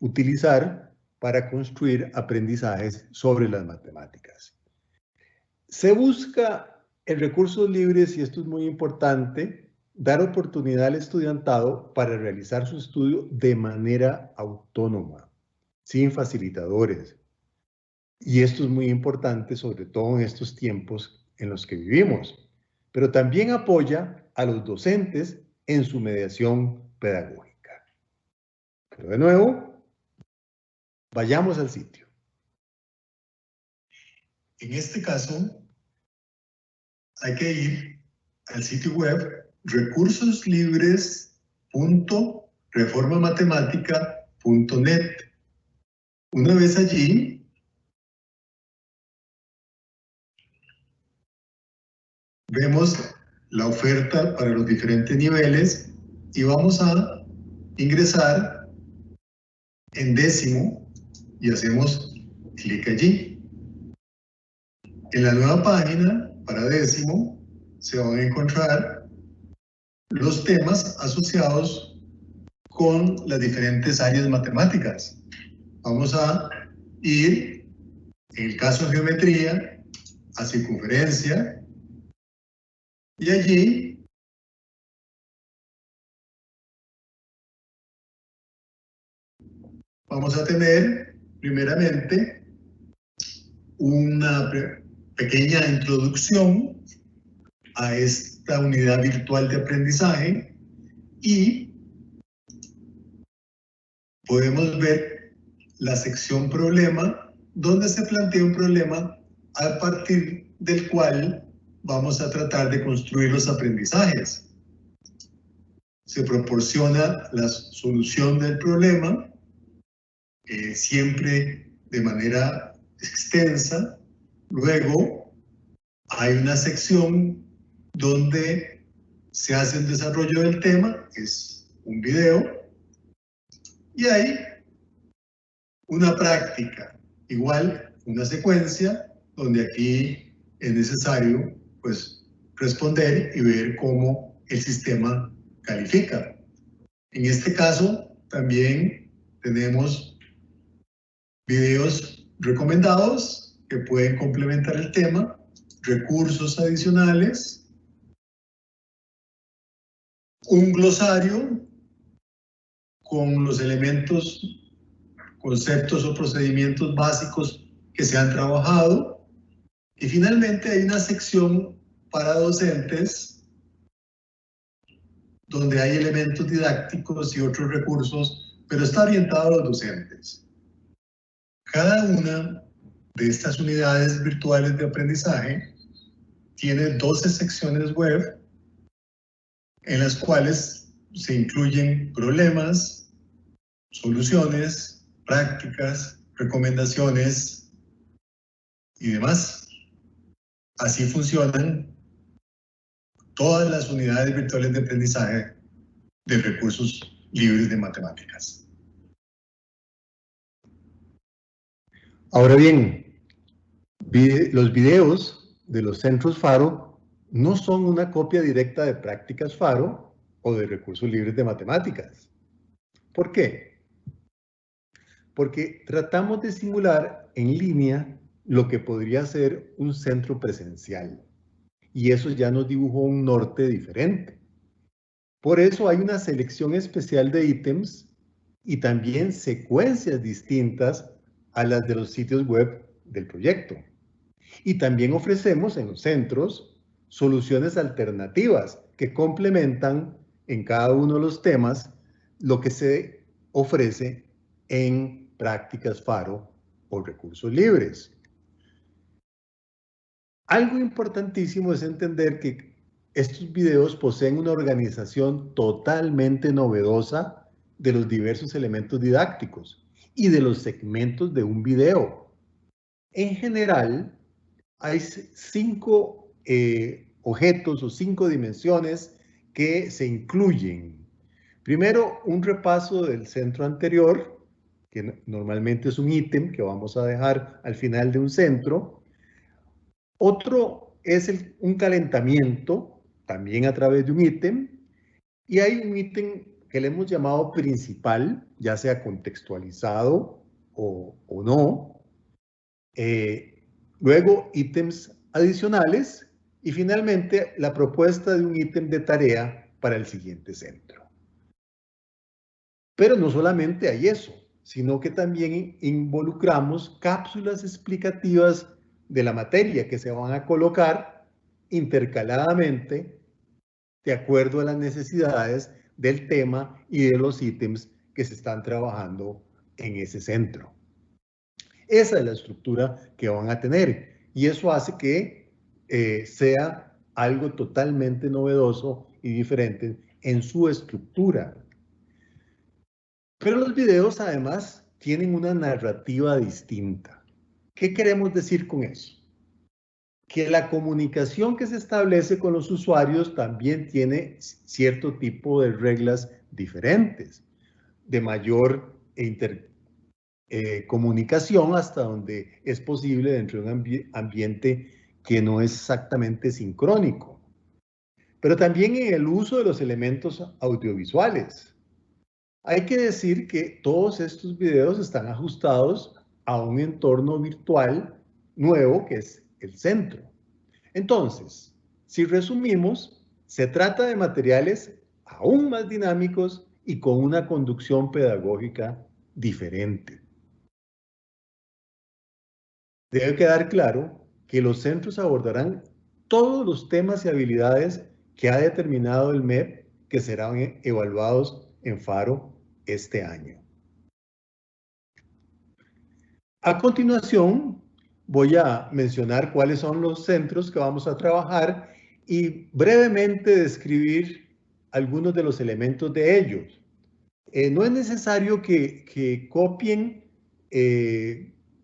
utilizar para construir aprendizajes sobre las matemáticas. Se busca en recursos libres, y esto es muy importante, dar oportunidad al estudiantado para realizar su estudio de manera autónoma, sin facilitadores. Y esto es muy importante, sobre todo en estos tiempos en los que vivimos. Pero también apoya a los docentes en su mediación pedagógica. Pero de nuevo, vayamos al sitio. En este caso, hay que ir al sitio web recursoslibres.reformamatemática.net. Una vez allí, vemos la oferta para los diferentes niveles y vamos a ingresar en 10º y hacemos clic allí. En la nueva página para 10º se van a encontrar los temas asociados con las diferentes áreas matemáticas. Vamos a ir En el caso de geometría, a circunferencia, y allí vamos a tener primeramente una pequeña introducción a esta unidad virtual de aprendizaje y podemos ver la sección problema, donde se plantea un problema a partir del cual vamos a tratar de construir los aprendizajes. Se proporciona la solución del problema, siempre de manera extensa. Luego hay una sección donde se hace el desarrollo del tema, es un video, y hay una práctica, igual una secuencia, donde aquí es necesario pues responder y ver cómo el sistema califica. En este caso también tenemos videos recomendados que pueden complementar el tema, recursos adicionales, un glosario con los elementos, conceptos o procedimientos básicos que se han trabajado, y finalmente hay una sección para docentes donde hay elementos didácticos y otros recursos, pero está orientado a los docentes. Cada una de estas unidades virtuales de aprendizaje tiene 12 secciones web en las cuales se incluyen problemas, soluciones, prácticas, recomendaciones y demás. Así funcionan todas las unidades virtuales de aprendizaje de recursos libres de matemáticas. Ahora bien, los videos de los centros FARO no son una copia directa de prácticas FARO o de recursos libres de matemáticas. ¿Por qué? Porque tratamos de simular en línea lo que podría ser un centro presencial. Y eso ya nos dibujó un norte diferente. Por eso hay una selección especial de ítems y también secuencias distintas a las de los sitios web del proyecto. Y también ofrecemos en los centros soluciones alternativas que complementan en cada uno de los temas lo que se ofrece en prácticas FARO o recursos libres. Algo importantísimo es entender que estos videos poseen una organización totalmente novedosa de los diversos elementos didácticos y de los segmentos de un video. En general, hay 5 objetos o 5 dimensiones que se incluyen. Primero, un repaso del centro anterior, que normalmente es un ítem que vamos a dejar al final de un centro. Otro es un calentamiento, también a través de un ítem. Y hay un ítem que le hemos llamado principal, ya sea contextualizado o no. Luego, ítems adicionales. Y finalmente, la propuesta de un ítem de tarea para el siguiente centro. Pero no solamente hay eso, sino que también involucramos cápsulas explicativas de la materia que se van a colocar intercaladamente de acuerdo a las necesidades del tema y de los ítems que se están trabajando en ese centro. Esa es la estructura que van a tener y eso hace que sea algo totalmente novedoso y diferente en su estructura. Pero los videos además tienen una narrativa distinta. ¿Qué queremos decir con eso? Que la comunicación que se establece con los usuarios también tiene cierto tipo de reglas diferentes, de mayor comunicación hasta donde es posible dentro de un ambiente que no es exactamente sincrónico. Pero también en el uso de los elementos audiovisuales. Hay que decir que todos estos videos están ajustados a un entorno virtual nuevo, que es el centro. Entonces, si resumimos, se trata de materiales aún más dinámicos y con una conducción pedagógica diferente. Debe quedar claro que los centros abordarán todos los temas y habilidades que ha determinado el MEP que serán evaluados en FARO este año. A continuación, voy a mencionar cuáles son los centros que vamos a trabajar y brevemente describir algunos de los elementos de ellos. No es necesario que copien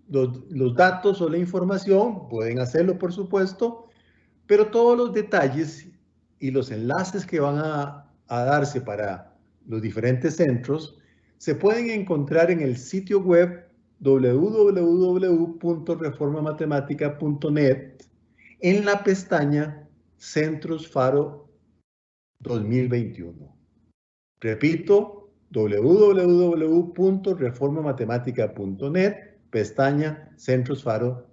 los datos o la información, pueden hacerlo por supuesto, pero todos los detalles y los enlaces que van a darse para los diferentes centros se pueden encontrar en el sitio web www.reformamatemática.net en la pestaña Centros FARO 2021. Repito, www.reformamatemática.net, pestaña Centros FARO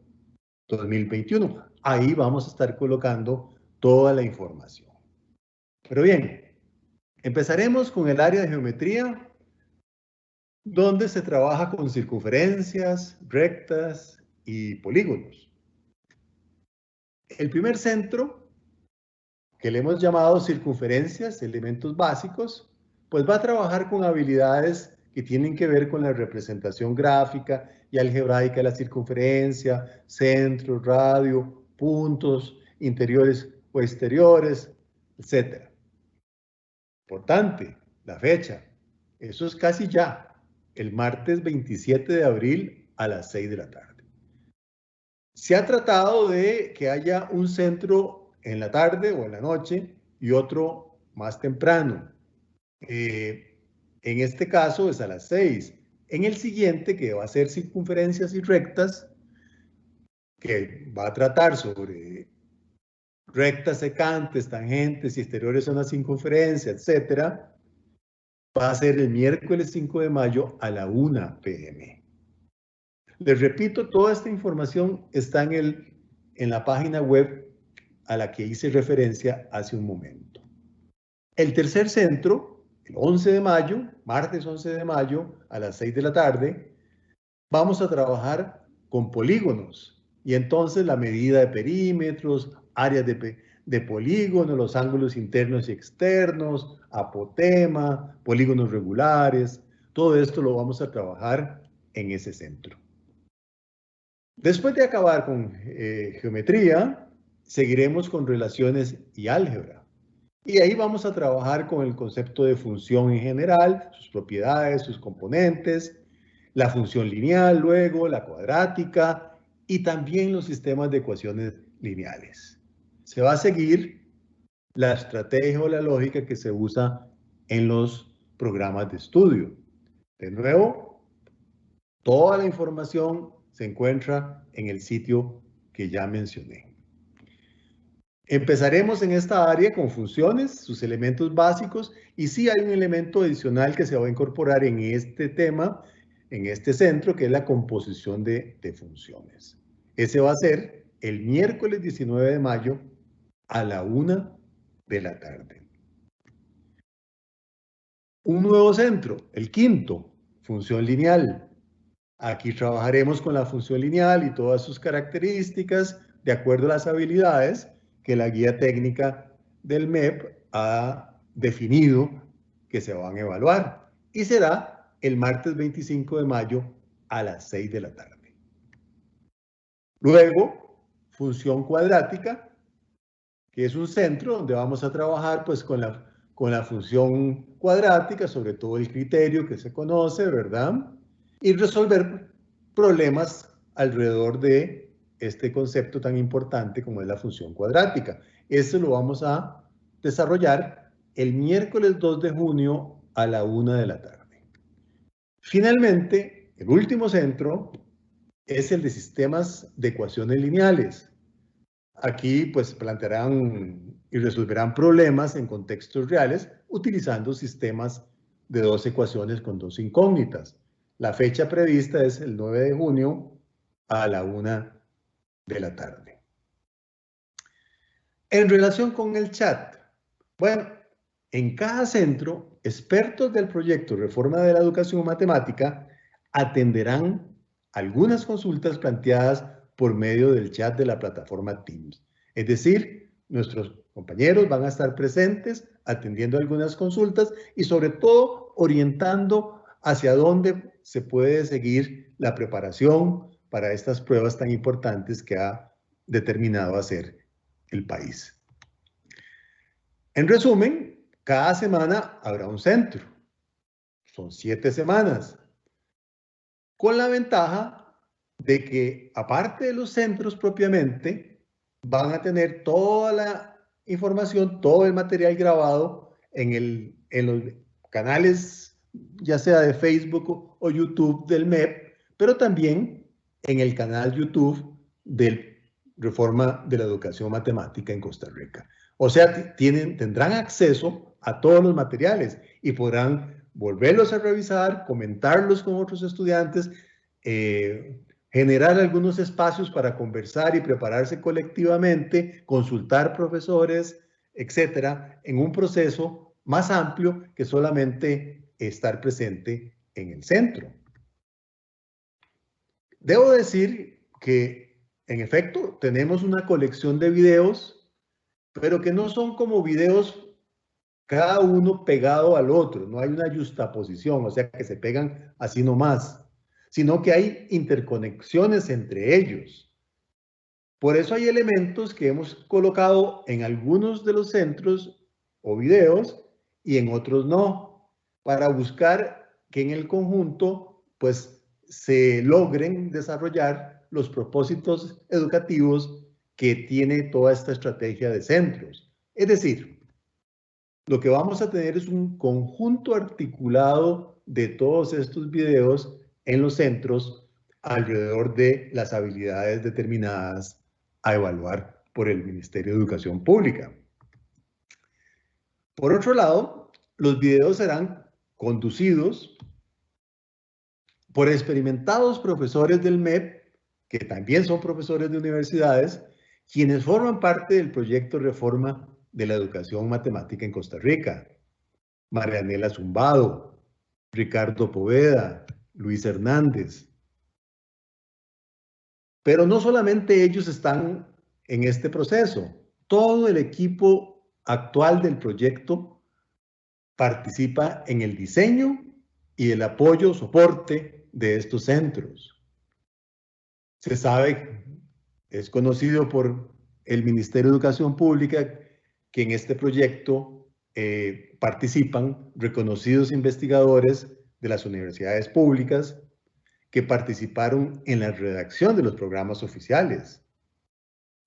2021. Ahí vamos a estar colocando toda la información. Pero bien, empezaremos con el área de geometría, donde se trabaja con circunferencias, rectas y polígonos. El primer centro, que le hemos llamado circunferencias, elementos básicos, pues va a trabajar con habilidades que tienen que ver con la representación gráfica y algebraica de la circunferencia, centro, radio, puntos, interiores o exteriores, etc. Importante, la fecha. Eso es casi ya, el martes 27 de abril a las 6 de la tarde. Se ha tratado de que haya un centro en la tarde o en la noche y otro más temprano. En este caso es a las 6. En el siguiente, que va a ser circunferencias y rectas, que va a tratar sobre rectas secantes, tangentes y exteriores a una circunferencia, etc., va a ser el miércoles 5 de mayo a la 1 p.m. Les repito, toda esta información está en la página web a la que hice referencia hace un momento. El tercer centro, el 11 de mayo, martes 11 de mayo, a las 6 de la tarde, vamos a trabajar con polígonos. Y entonces la medida de perímetros, áreas de polígono, los ángulos internos y externos, apotema, polígonos regulares, todo esto lo vamos a trabajar en ese centro. Después de acabar con geometría, seguiremos con relaciones y álgebra. Y ahí vamos a trabajar con el concepto de función en general, sus propiedades, sus componentes, la función lineal, luego la cuadrática y también los sistemas de ecuaciones lineales. Se va a seguir la estrategia o la lógica que se usa en los programas de estudio. De nuevo, toda la información se encuentra en el sitio que ya mencioné. Empezaremos en esta área con funciones, sus elementos básicos, y sí hay un elemento adicional que se va a incorporar en este tema, en este centro, que es la composición de funciones. Ese va a ser el miércoles 19 de mayo a la 1 de la tarde. Un nuevo centro, el quinto, función lineal. Aquí trabajaremos con la función lineal y todas sus características de acuerdo a las habilidades que la guía técnica del MEP ha definido que se van a evaluar. Y será el martes 25 de mayo a las 6 de la tarde. Luego, función cuadrática, que es un centro donde vamos a trabajar pues con la función cuadrática, sobre todo el criterio que se conoce, ¿verdad? Y resolver problemas alrededor de este concepto tan importante como es la función cuadrática. Esto lo vamos a desarrollar el miércoles 2 de junio a la 1 de la tarde. Finalmente, el último centro es el de sistemas de ecuaciones lineales. Aquí pues plantearán y resolverán problemas en contextos reales utilizando sistemas de dos ecuaciones con dos incógnitas. La fecha prevista es el 9 de junio a la 1 de la tarde. En relación con el chat, bueno, en cada centro, expertos del proyecto Reforma de la Educación Matemática atenderán algunas consultas planteadas por medio del chat de la plataforma Teams. Es decir, nuestros compañeros van a estar presentes atendiendo algunas consultas y sobre todo orientando hacia dónde se puede seguir la preparación para estas pruebas tan importantes que ha determinado hacer el país. En resumen, cada semana habrá un centro. Son 7 semanas. Con la ventaja de que, aparte de los centros propiamente, van a tener toda la información, todo el material grabado en los canales, ya sea de Facebook o YouTube del MEP, pero también en el canal YouTube del Reforma de la Educación Matemática en Costa Rica. O sea, tendrán acceso a todos los materiales y podrán volverlos a revisar, comentarlos con otros estudiantes, generar algunos espacios para conversar y prepararse colectivamente, consultar profesores, etcétera, en un proceso más amplio que solamente estar presente en el centro. Debo decir que, en efecto, tenemos una colección de videos, pero que no son como videos cada uno pegado al otro, no hay una yuxtaposición, o sea que se pegan así nomás, sino que hay interconexiones entre ellos. Por eso hay elementos que hemos colocado en algunos de los centros o videos y en otros no, para buscar que en el conjunto pues se logren desarrollar los propósitos educativos que tiene toda esta estrategia de centros. Es decir, lo que vamos a tener es un conjunto articulado de todos estos videos en los centros alrededor de las habilidades determinadas a evaluar por el Ministerio de Educación Pública. Por otro lado, los videos serán conducidos por experimentados profesores del MEP, que también son profesores de universidades, quienes forman parte del proyecto Reforma de la Educación Matemática en Costa Rica. Marianela Zumbado, Ricardo Poveda, Luis Hernández. Pero no solamente ellos están en este proceso, todo el equipo actual del proyecto participa en el diseño y el apoyo, soporte de estos centros. Se sabe, es conocido por el Ministerio de Educación Pública que en este proyecto participan reconocidos investigadores de las universidades públicas que participaron en la redacción de los programas oficiales.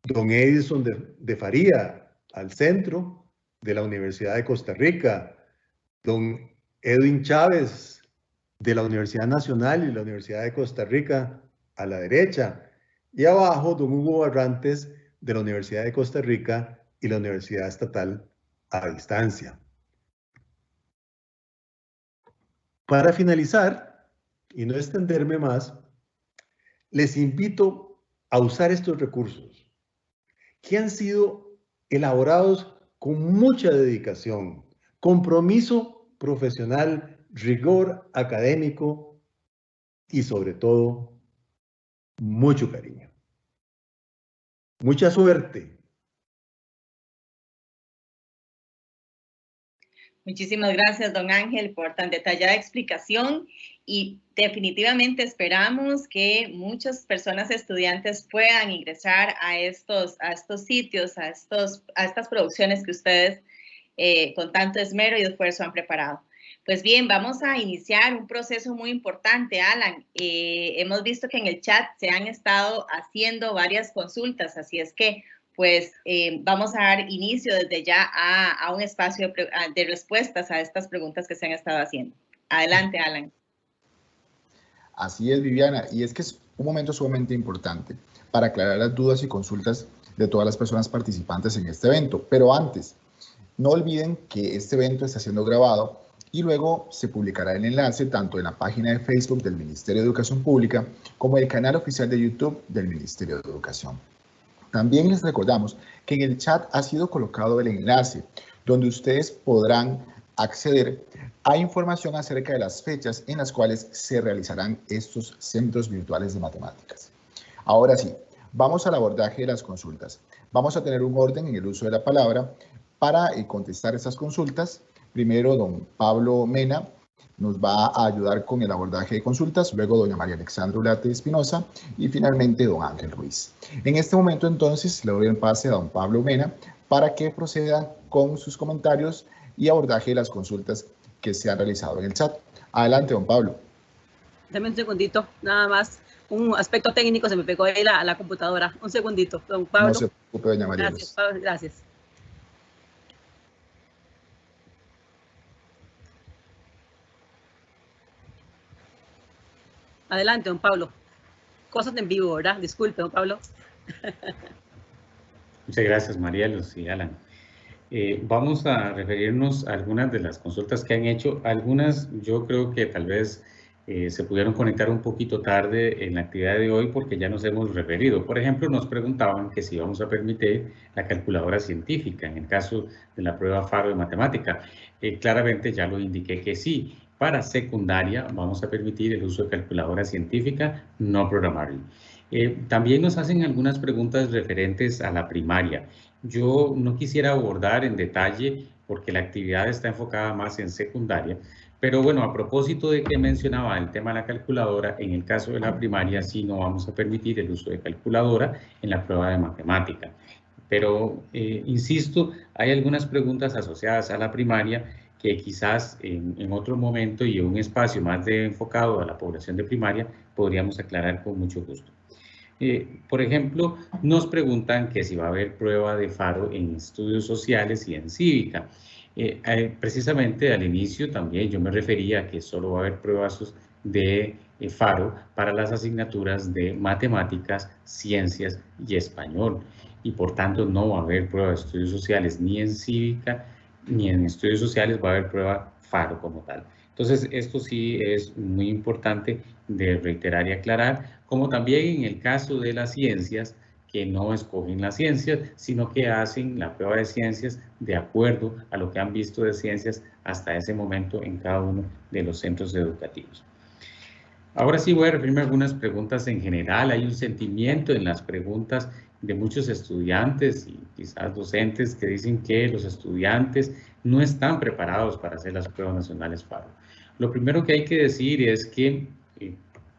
Don Edison de Faría, al centro de la Universidad de Costa Rica. Don Edwin Chávez, de la Universidad Nacional y la Universidad de Costa Rica, a la derecha. Y abajo, don Hugo Barrantes, de la Universidad de Costa Rica y la Universidad Estatal a distancia. Para finalizar, y no extenderme más, les invito a usar estos recursos que han sido elaborados con mucha dedicación, compromiso profesional, rigor académico y sobre todo mucho cariño. Mucha suerte. Muchísimas gracias, don Ángel, por tan detallada explicación y definitivamente esperamos que muchas personas estudiantes puedan ingresar a estos sitios, a estas producciones que ustedes con tanto esmero y esfuerzo han preparado. Pues bien, vamos a iniciar un proceso muy importante, Alan. Hemos visto que en el chat se han estado haciendo varias consultas, así es que pues vamos a dar inicio desde ya a un espacio de respuestas a estas preguntas que se han estado haciendo. Adelante, Alan. Así es, Viviana, y es que es un momento sumamente importante para aclarar las dudas y consultas de todas las personas participantes en este evento. Pero antes, no olviden que este evento está siendo grabado y luego se publicará el enlace tanto en la página de Facebook del Ministerio de Educación Pública como en el canal oficial de YouTube del Ministerio de Educación. También les recordamos que en el chat ha sido colocado el enlace donde ustedes podrán acceder a información acerca de las fechas en las cuales se realizarán estos centros virtuales de matemáticas. Ahora sí, vamos al abordaje de las consultas. Vamos a tener un orden en el uso de la palabra para contestar estas consultas. Primero, don Pablo Mena nos va a ayudar con el abordaje de consultas, luego doña María Alexandra Ulate Espinosa y finalmente don Ángel Ruiz. En este momento entonces le doy el pase a don Pablo Mena para que proceda con sus comentarios y abordaje de las consultas que se han realizado en el chat. Adelante, don Pablo. Dame un segundito, nada más. Un aspecto técnico, se me pegó ahí la computadora. Un segundito, don Pablo. No se preocupe, doña María. Gracias, Pablo, gracias. Adelante, don Pablo. Cosas en vivo, ¿verdad? Disculpe, don Pablo. Muchas gracias, María Luz y Alan. Vamos a referirnos a algunas de las consultas que han hecho. Algunas yo creo que tal vez se pudieron conectar un poquito tarde en la actividad de hoy porque ya nos hemos referido. Por ejemplo, nos preguntaban que si vamos a permitir la calculadora científica en el caso de la prueba FARO de matemática. Claramente ya lo indiqué que sí. Para secundaria vamos a permitir el uso de calculadora científica no programable. También nos hacen algunas preguntas referentes a la primaria. Yo no quisiera abordar en detalle porque la actividad está enfocada más en secundaria, pero bueno, a propósito de que mencionaba el tema de la calculadora, en el caso de la primaria sí no vamos a permitir el uso de calculadora en la prueba de matemática. Pero, insisto, hay algunas preguntas asociadas a la primaria que quizás en otro momento y en un espacio más enfocado a la población de primaria podríamos aclarar con mucho gusto. Por ejemplo, nos preguntan que si va a haber prueba de FARO en estudios sociales y en cívica. Precisamente al inicio también yo me refería a que solo va a haber pruebas de FARO para las asignaturas de matemáticas, ciencias y español. Y por tanto no va a haber prueba de estudios sociales ni en cívica ni en estudios sociales va a haber prueba FARO como tal. Entonces, esto sí es muy importante de reiterar y aclarar, como también en el caso de las ciencias, que no escogen las ciencias, sino que hacen la prueba de ciencias de acuerdo a lo que han visto de ciencias hasta ese momento en cada uno de los centros educativos. Ahora sí voy a referirme a algunas preguntas en general. Hay un sentimiento en las preguntas de muchos estudiantes y quizás docentes que dicen que los estudiantes no están preparados para hacer las pruebas nacionales FARO. Lo primero que hay que decir es que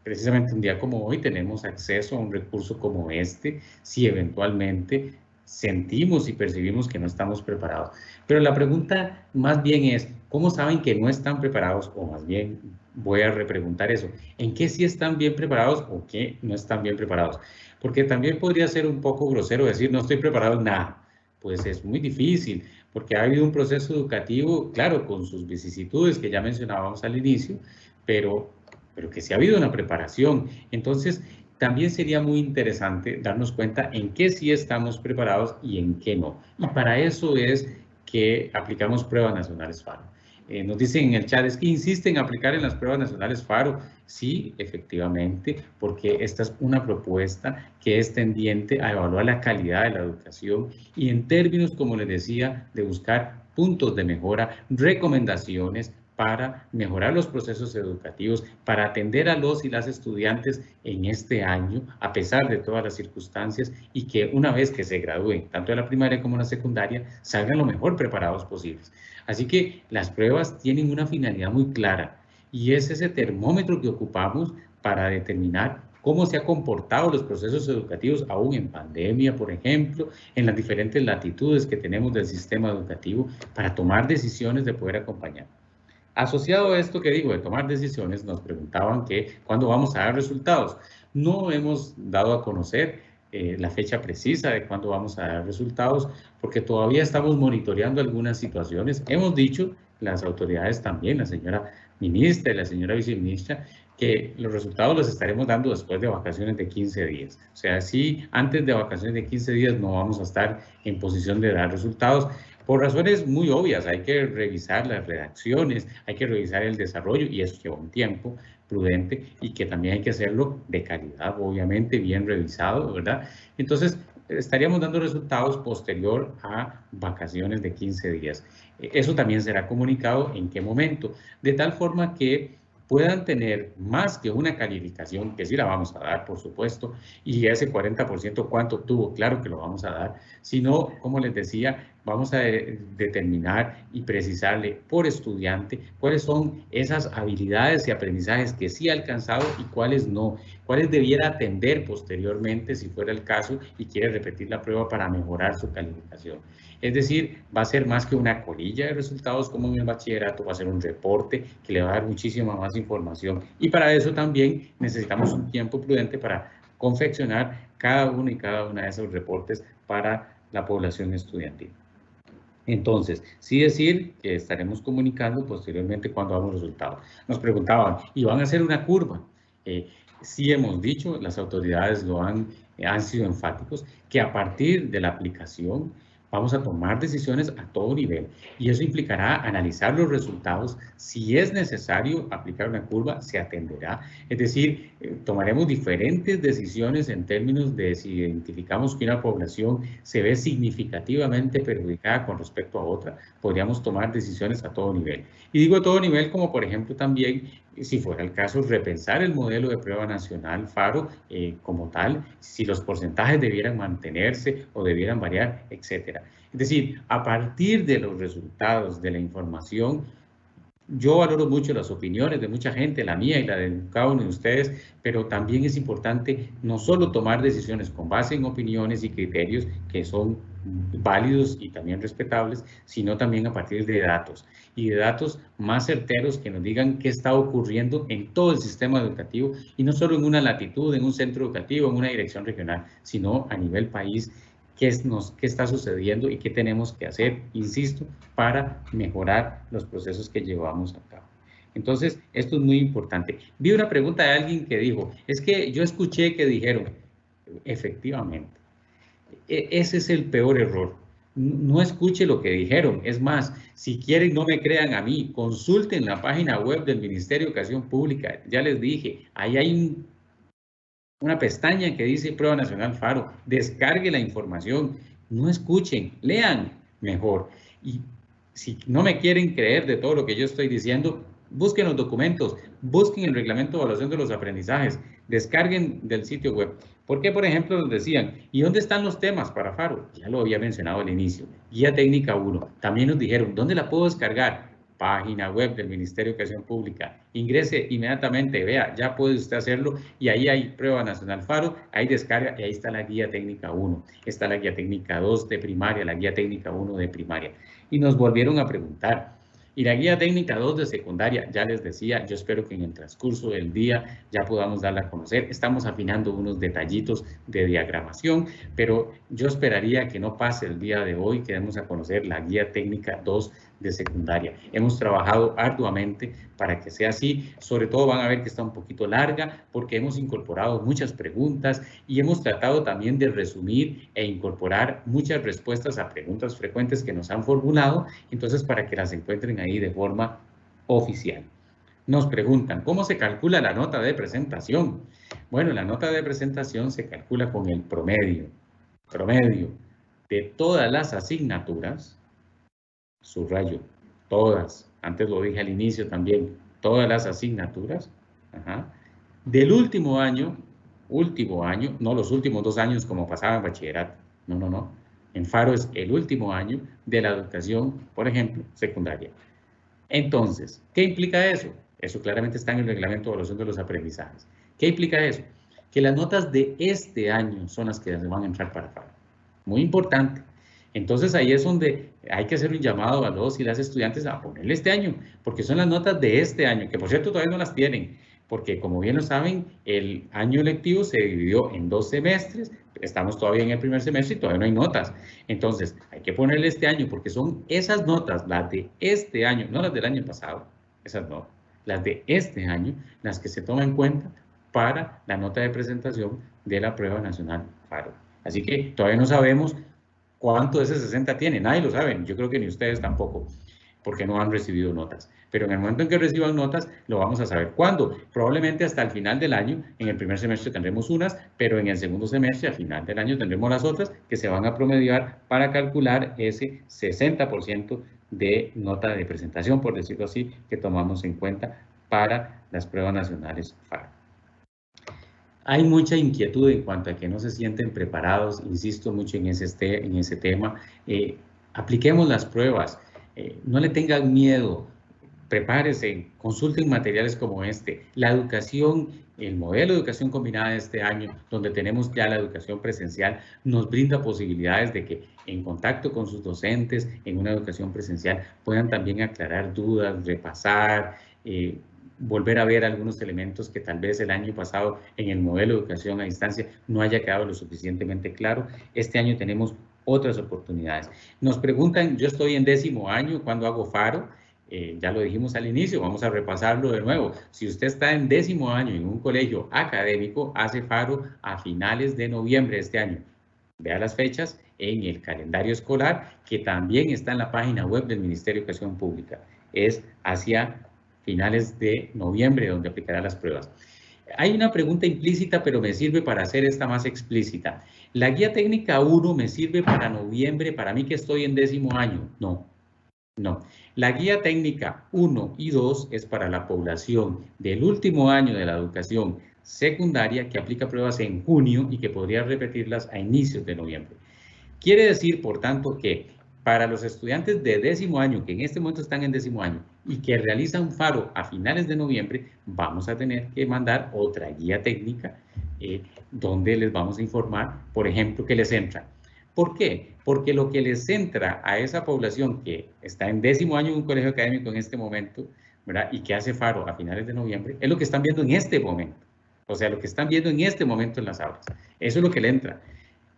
precisamente un día como hoy tenemos acceso a un recurso como este, si eventualmente sentimos y percibimos que no estamos preparados. Pero la pregunta más bien es, ¿cómo saben que no están preparados? O más bien, voy a repreguntar eso, ¿en qué sí están bien preparados o qué no están bien preparados? Porque también podría ser un poco grosero decir, no estoy preparado en nada. Pues es muy difícil, porque ha habido un proceso educativo, claro, con sus vicisitudes que ya mencionábamos al inicio, pero que sí ha habido una preparación. Entonces, también sería muy interesante darnos cuenta en qué sí estamos preparados y en qué no. Y para eso es que aplicamos pruebas nacionales FARO. Nos dicen en el chat, es que insisten en aplicar en las pruebas nacionales FARO. Sí, efectivamente, porque esta es una propuesta que es tendiente a evaluar la calidad de la educación y en términos, como les decía, de buscar puntos de mejora, recomendaciones para mejorar los procesos educativos, para atender a los y las estudiantes en este año, a pesar de todas las circunstancias, y que una vez que se gradúen, tanto de la primaria como de la secundaria, salgan lo mejor preparados posibles. Así que las pruebas tienen una finalidad muy clara, y es ese termómetro que ocupamos para determinar cómo se han comportado los procesos educativos, aún en pandemia, por ejemplo, en las diferentes latitudes que tenemos del sistema educativo, para tomar decisiones de poder acompañar. Asociado a esto que digo de tomar decisiones, nos preguntaban que cuándo vamos a dar resultados. No hemos dado a conocer la fecha precisa de cuándo vamos a dar resultados, porque todavía estamos monitoreando algunas situaciones. Hemos dicho, las autoridades también, la señora ministra y la señora viceministra, que los resultados los estaremos dando después de vacaciones de 15 días. O sea, si antes de vacaciones de 15 días no vamos a estar en posición de dar resultados, Por razones muy obvias, hay que revisar las redacciones, hay que revisar el desarrollo y eso lleva un tiempo prudente y que también hay que hacerlo de calidad, obviamente, bien revisado, ¿verdad? Entonces, estaríamos dando resultados posterior a vacaciones de 15 días. Eso también será comunicado en qué momento, de tal forma que puedan tener más que una calificación, que sí la vamos a dar, por supuesto, y ese 40% cuánto obtuvo, claro que lo vamos a dar, sino, como les decía, vamos a determinar y precisarle por estudiante cuáles son esas habilidades y aprendizajes que sí ha alcanzado y cuáles no, cuáles debiera atender posteriormente si fuera el caso y quiere repetir la prueba para mejorar su calificación. Es decir, va a ser más que una colilla de resultados como en el bachillerato, va a ser un reporte que le va a dar muchísima más información y para eso también necesitamos un tiempo prudente para confeccionar cada uno y cada una de esos reportes para la población estudiantil. Entonces, sí decir que estaremos comunicando posteriormente cuando hagamos resultados. Nos preguntaban, ¿y van a hacer una curva? Sí hemos dicho, las autoridades lo han sido enfáticos, que a partir de la aplicación vamos a tomar decisiones a todo nivel y eso implicará analizar los resultados. Si es necesario aplicar una curva, se atenderá. Es decir, tomaremos diferentes decisiones en términos de si identificamos que una población se ve significativamente perjudicada con respecto a otra. Podríamos tomar decisiones a todo nivel. Y digo a todo nivel como, por ejemplo, también, si fuera el caso, repensar el modelo de prueba nacional FARO como tal, si los porcentajes debieran mantenerse o debieran variar, etcétera. Es decir, a partir de los resultados de la información, yo valoro mucho las opiniones de mucha gente, la mía y la de cada uno de ustedes, pero también es importante no solo tomar decisiones con base en opiniones y criterios que son válidos y también respetables, sino también a partir de datos y de datos más certeros que nos digan qué está ocurriendo en todo el sistema educativo y no solo en una latitud, en un centro educativo, en una dirección regional, sino a nivel país. Qué está sucediendo y qué tenemos que hacer, insisto, para mejorar los procesos que llevamos a cabo. Entonces, esto es muy importante. Vi una pregunta de alguien que dijo, es que yo escuché que dijeron, efectivamente, ese es el peor error. No escuche lo que dijeron. Es más, si quieren, no me crean a mí, consulten la página web del Ministerio de Educación Pública. Ya les dije, ahí hay una pestaña que dice Prueba Nacional FARO, descargue la información, no escuchen, lean mejor. Y si no me quieren creer de todo lo que yo estoy diciendo, busquen los documentos, busquen el reglamento de evaluación de los aprendizajes, descarguen del sitio web. Porque, por ejemplo, nos decían, ¿y dónde están los temas para FARO? Ya lo había mencionado al inicio, Guía Técnica 1. También nos dijeron, ¿dónde la puedo descargar? Página web del Ministerio de Educación Pública. Ingrese inmediatamente, vea, ya puede usted hacerlo y ahí hay Prueba Nacional FARO, ahí descarga y ahí está la Guía Técnica 1, está la Guía Técnica 2 de primaria, la Guía Técnica 1 de primaria. Y nos volvieron a preguntar, y la Guía Técnica 2 de secundaria, ya les decía, yo espero que en el transcurso del día ya podamos darla a conocer. Estamos afinando unos detallitos de diagramación, pero yo esperaría que no pase el día de hoy que demos a conocer la Guía Técnica 2 de secundaria. Hemos trabajado arduamente para que sea así. Sobre todo van a ver que está un poquito larga porque hemos incorporado muchas preguntas y hemos tratado también de resumir e incorporar muchas respuestas a preguntas frecuentes que nos han formulado, entonces para que las encuentren ahí de forma oficial. Nos preguntan, ¿cómo se calcula la nota de presentación? Bueno, la nota de presentación se calcula con el promedio de todas las asignaturas, subrayo, todas, antes lo dije al inicio también, todas las asignaturas, del último año, no los últimos 2 años como pasaba en bachillerato, no, en FARO es el último año de la educación, por ejemplo, secundaria. Entonces, ¿qué implica eso? Eso claramente está en el reglamento de evaluación de los aprendizajes. ¿Qué implica eso? Que las notas de este año son las que se van a entrar para FARO. Muy importante. Entonces ahí es donde hay que hacer un llamado a los y las estudiantes a ponerle este año, porque son las notas de este año, que por cierto todavía no las tienen, porque como bien lo saben, el año lectivo se dividió en 2 semestres, estamos todavía en el primer semestre y todavía no hay notas. Entonces hay que ponerle este año, porque son esas notas, las de este año, no las del año pasado, esas no, las de este año, las que se toman en cuenta para la nota de presentación de la Prueba Nacional FARO. Así que todavía no sabemos ¿Cuánto de ese 60 tiene? Nadie lo sabe, yo creo que ni ustedes tampoco, porque no han recibido notas. Pero en el momento en que reciban notas, lo vamos a saber. ¿Cuándo? Probablemente hasta el final del año. En el primer semestre tendremos unas, pero en el segundo semestre, al final del año, tendremos las otras que se van a promediar para calcular ese 60% de nota de presentación, por decirlo así, que tomamos en cuenta para las pruebas nacionales FARO. Hay mucha inquietud en cuanto a que no se sienten preparados, insisto mucho en ese tema. Apliquemos las pruebas, no le tengan miedo, prepárese, consulten materiales como este. La educación, el modelo de educación combinada de este año, donde tenemos ya la educación presencial, nos brinda posibilidades de que en contacto con sus docentes, en una educación presencial, puedan también aclarar dudas, repasar, volver a ver algunos elementos que tal vez el año pasado en el modelo de educación a distancia no haya quedado lo suficientemente claro. Este año tenemos otras oportunidades. Nos preguntan, yo estoy en 10º año, ¿cuándo hago FARO? Ya lo dijimos al inicio, vamos a repasarlo de nuevo. Si usted está en 10º año en un colegio académico, hace FARO a finales de noviembre de este año. Vea las fechas en el calendario escolar, que también está en la página web del Ministerio de Educación Pública. Es hacia finales de noviembre donde aplicará las pruebas. Hay una pregunta implícita, pero me sirve para hacer esta más explícita. ¿La guía técnica 1 me sirve para noviembre, para mí que estoy en 10º año? No. No, la guía técnica 1 y 2 es para la población del último año de la educación secundaria que aplica pruebas en junio y que podría repetirlas a inicios de noviembre. Quiere decir, por tanto, que para los estudiantes de 10º año, que en este momento están en 10º año y que realizan FARO a finales de noviembre, vamos a tener que mandar otra guía técnica donde les vamos a informar, por ejemplo, que les entra. ¿Por qué? Porque lo que les entra a esa población que está en 10º año en un colegio académico en este momento, ¿verdad? Y que hace FARO a finales de noviembre, es lo que están viendo en este momento. O sea, lo que están viendo en este momento en las aulas. Eso es lo que le entra.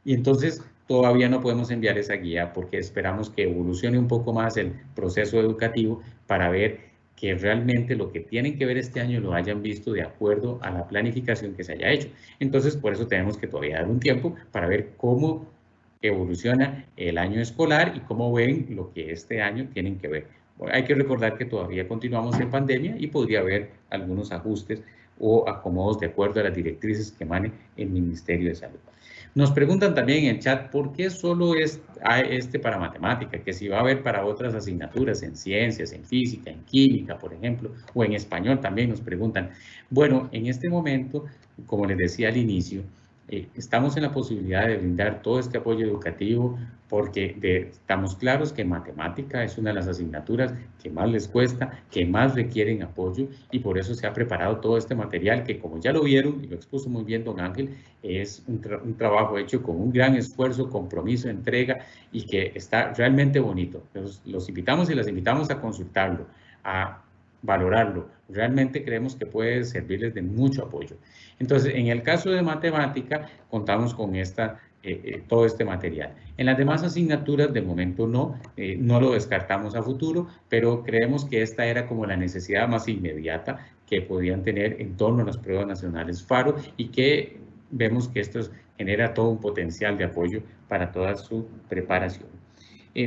Y entonces todavía no podemos enviar esa guía porque esperamos que evolucione un poco más el proceso educativo para ver que realmente lo que tienen que ver este año lo hayan visto de acuerdo a la planificación que se haya hecho. Entonces, por eso tenemos que todavía dar un tiempo para ver cómo evoluciona el año escolar y cómo ven lo que este año tienen que ver. Bueno, hay que recordar que todavía continuamos en pandemia y podría haber algunos ajustes o acomodos de acuerdo a las directrices que emane el Ministerio de Salud. Nos preguntan también en el chat por qué solo es para matemática, que si va a haber para otras asignaturas en ciencias, en física, en química, por ejemplo, o en español también nos preguntan. Bueno, en este momento, como les decía al inicio, estamos en la posibilidad de brindar todo este apoyo educativo porque estamos claros que matemática es una de las asignaturas que más les cuesta, que más requieren apoyo y por eso se ha preparado todo este material que, como ya lo vieron y lo expuso muy bien don Ángel, es un trabajo hecho con un gran esfuerzo, compromiso, entrega y que está realmente bonito. Los invitamos y las invitamos a consultarlo, a valorarlo. Realmente creemos que puede servirles de mucho apoyo. Entonces, en el caso de matemática, contamos con todo este material. En las demás asignaturas, de momento no lo descartamos a futuro, pero creemos que esta era como la necesidad más inmediata que podían tener en torno a las pruebas nacionales FARO y que vemos que esto genera todo un potencial de apoyo para toda su preparación.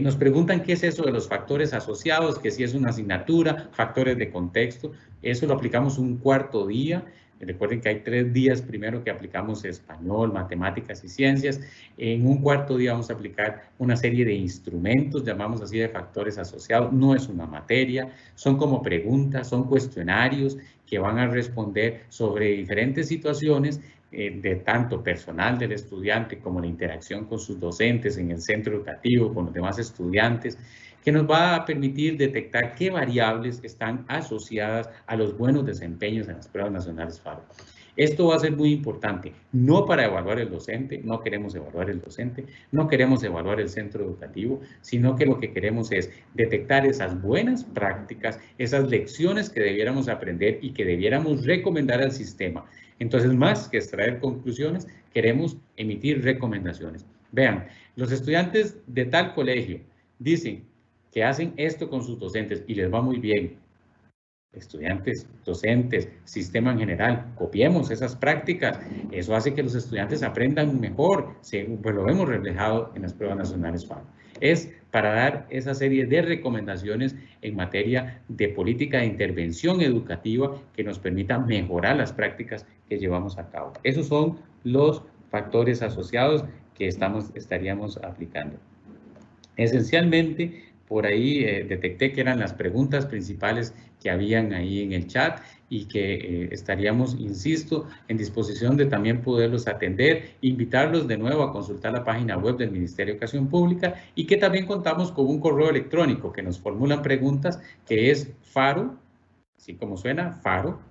Nos preguntan qué es eso de los factores asociados, que si es una asignatura, factores de contexto. Eso lo aplicamos un cuarto día. Recuerden que hay 3 días primero que aplicamos español, matemáticas y ciencias. En un cuarto día vamos a aplicar una serie de instrumentos, llamamos así de factores asociados. No es una materia, son como preguntas, son cuestionarios que van a responder sobre diferentes situaciones de tanto personal del estudiante como la interacción con sus docentes en el centro educativo, con los demás estudiantes, que nos va a permitir detectar qué variables están asociadas a los buenos desempeños en las pruebas nacionales FARO. Esto va a ser muy importante, no para evaluar el docente, no queremos evaluar el docente, no queremos evaluar el centro educativo, sino que lo que queremos es detectar esas buenas prácticas, esas lecciones que debiéramos aprender y que debiéramos recomendar al sistema. Entonces, más que extraer conclusiones, queremos emitir recomendaciones. Vean, los estudiantes de tal colegio dicen que hacen esto con sus docentes y les va muy bien. estudiantes, docentes, sistema en general, copiemos esas prácticas. Eso hace que los estudiantes aprendan mejor, pues lo vemos reflejado en las pruebas nacionales FARO. Es para dar esa serie de recomendaciones en materia de política de intervención educativa que nos permita mejorar las prácticas que llevamos a cabo. Esos son los factores asociados que estaríamos aplicando. Esencialmente, por ahí detecté que eran las preguntas principales que habían ahí en el chat y que estaríamos, insisto, en disposición de también poderlos atender, invitarlos de nuevo a consultar la página web del Ministerio de Educación Pública y que también contamos con un correo electrónico que nos formulan preguntas, que es faro, así como suena, faro.dgec,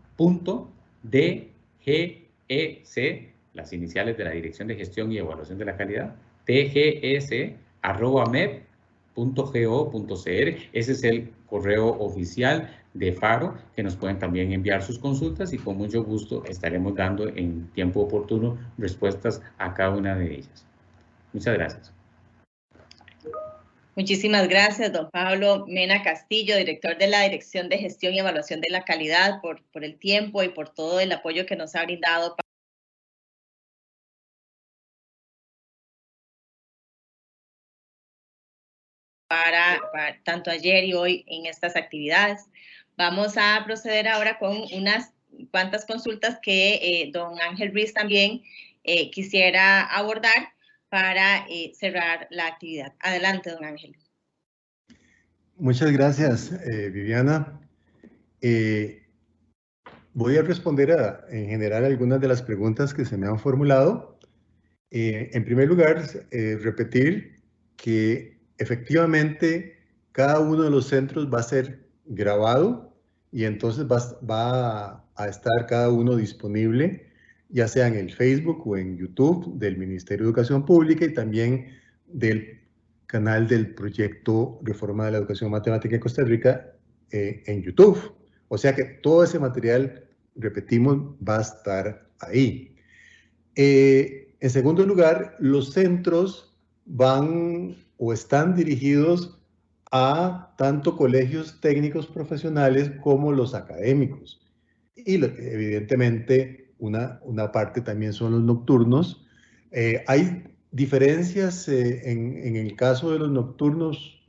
las iniciales de la Dirección de Gestión y Evaluación de la Calidad, dgec@med.go.cr. Ese es el correo oficial de FARO, que nos pueden también enviar sus consultas y con mucho gusto estaremos dando en tiempo oportuno respuestas a cada una de ellas. Muchas gracias. Muchísimas gracias, don Pablo Mena Castillo, director de la Dirección de Gestión y Evaluación de la Calidad, por el tiempo y por todo el apoyo que nos ha brindado para tanto ayer y hoy en estas actividades. Vamos a proceder ahora con unas cuantas consultas que don Ángel Ruiz también quisiera abordar para cerrar la actividad. Adelante, don Ángel. Muchas gracias, Viviana. Voy a responder en general algunas de las preguntas que se me han formulado. En primer lugar, repetir que efectivamente cada uno de los centros va a ser grabado y entonces va a estar cada uno disponible, ya sea en el Facebook o en YouTube del Ministerio de Educación Pública y también del canal del proyecto Reforma de la Educación Matemática en Costa Rica en YouTube. O sea que todo ese material, repetimos, va a estar ahí. En segundo lugar, los centros van o están dirigidos a tanto colegios técnicos profesionales como los académicos. Y evidentemente una parte también son los nocturnos. Hay diferencias en el caso de los nocturnos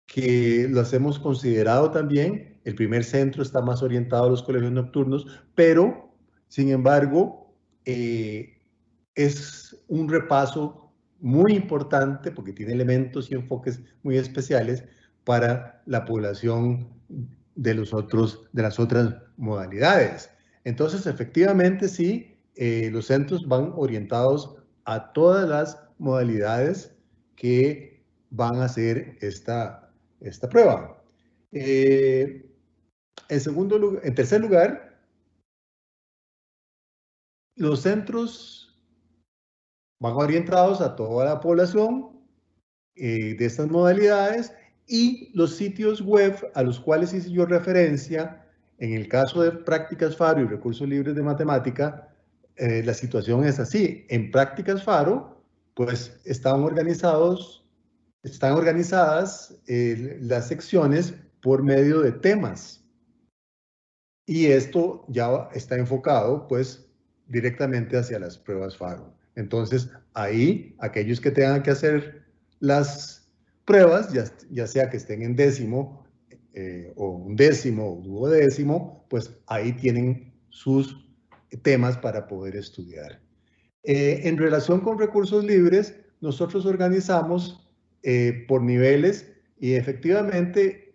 que los hemos considerado también. El primer centro está más orientado a los colegios nocturnos, pero sin embargo es un repaso muy importante porque tiene elementos y enfoques muy especiales para la población de las otras modalidades. Entonces, efectivamente, sí, los centros van orientados a todas las modalidades que van a hacer esta prueba. En tercer lugar, los centros van orientados a toda la población de estas modalidades y los sitios web a los cuales hice yo referencia, en el caso de Prácticas FARO y Recursos Libres de Matemática, la situación es así. En Prácticas FARO, pues están organizadas las secciones por medio de temas. Y esto ya está enfocado, pues, directamente hacia las pruebas FARO. Entonces, ahí, aquellos que tengan que hacer las pruebas, ya sea que estén en décimo, o undécimo, o duodécimo, pues ahí tienen sus temas para poder estudiar. En relación con recursos libres, nosotros organizamos por niveles y efectivamente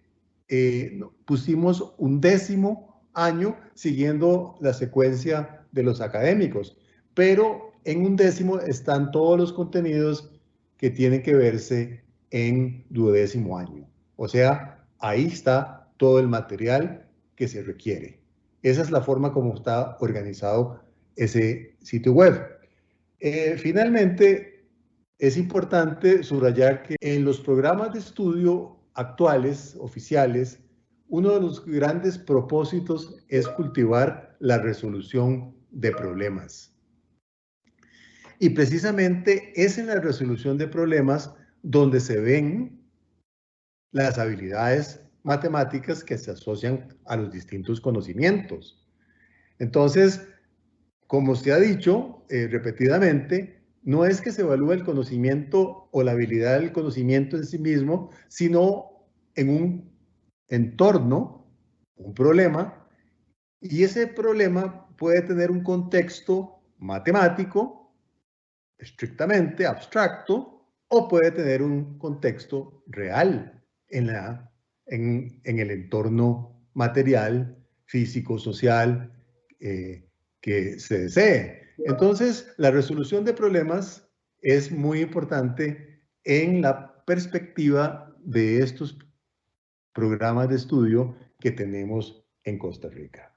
pusimos un décimo año siguiendo la secuencia de los académicos, pero en un décimo están todos los contenidos que tienen que verse en duodécimo año. O sea, ahí está todo el material que se requiere. Esa es la forma como está organizado ese sitio web. Finalmente, es importante subrayar que en los programas de estudio actuales, oficiales, uno de los grandes propósitos es cultivar la resolución de problemas. Y precisamente es en la resolución de problemas donde se ven las habilidades matemáticas que se asocian a los distintos conocimientos. Entonces, como se ha dicho repetidamente, no es que se evalúe el conocimiento o la habilidad del conocimiento en sí mismo, sino en un entorno, un problema, y ese problema puede tener un contexto matemático, estrictamente abstracto, o puede tener un contexto real en el entorno material, físico, social, que se desee. Entonces, la resolución de problemas es muy importante en la perspectiva de estos programas de estudio que tenemos en Costa Rica.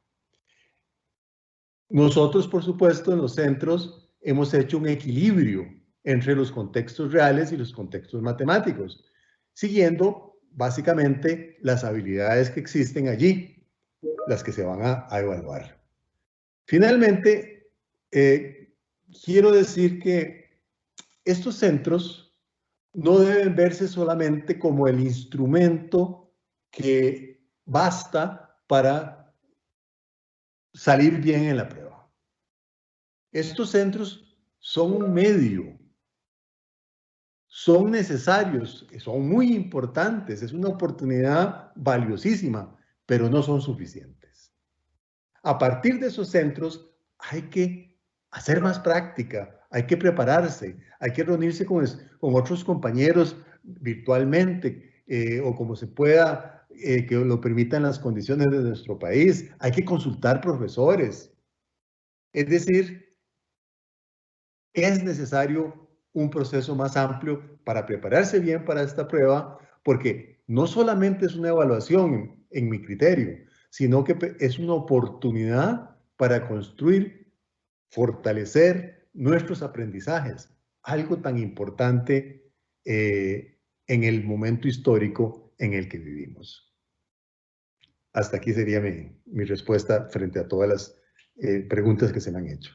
Nosotros, por supuesto, en los centros hemos hecho un equilibrio entre los contextos reales y los contextos matemáticos, siguiendo básicamente las habilidades que existen allí, las que se van a evaluar. Finalmente, quiero decir que estos centros no deben verse solamente como el instrumento que basta para salir bien en la prueba. Estos centros son un medio, son necesarios, son muy importantes, es una oportunidad valiosísima, pero no son suficientes. A partir de esos centros hay que hacer más práctica, hay que prepararse, hay que reunirse con otros compañeros virtualmente o como se pueda, que lo permitan las condiciones de nuestro país. Hay que consultar profesores. Es decir, es necesario un proceso más amplio para prepararse bien para esta prueba, porque no solamente es una evaluación en mi criterio, sino que es una oportunidad para construir, fortalecer nuestros aprendizajes, algo tan importante en el momento histórico en el que vivimos. Hasta aquí sería mi respuesta frente a todas las preguntas que se me han hecho.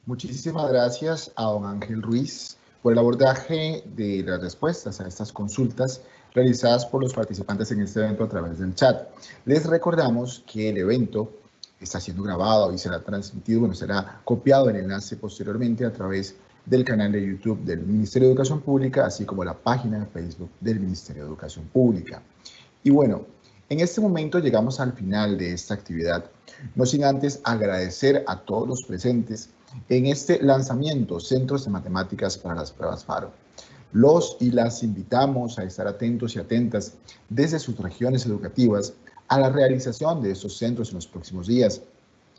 Muchísimas gracias a don Ángel Ruiz por el abordaje de las respuestas a estas consultas realizadas por los participantes en este evento a través del chat. Les recordamos que el evento está siendo grabado y será transmitido, bueno, será copiado el enlace posteriormente a través del canal de YouTube del Ministerio de Educación Pública, así como la página de Facebook del Ministerio de Educación Pública. Y bueno, en este momento llegamos al final de esta actividad, no sin antes agradecer a todos los presentes en este lanzamiento Centros de Matemáticas para las Pruebas FARO. Los y las invitamos a estar atentos y atentas desde sus regiones educativas a la realización de estos centros en los próximos días.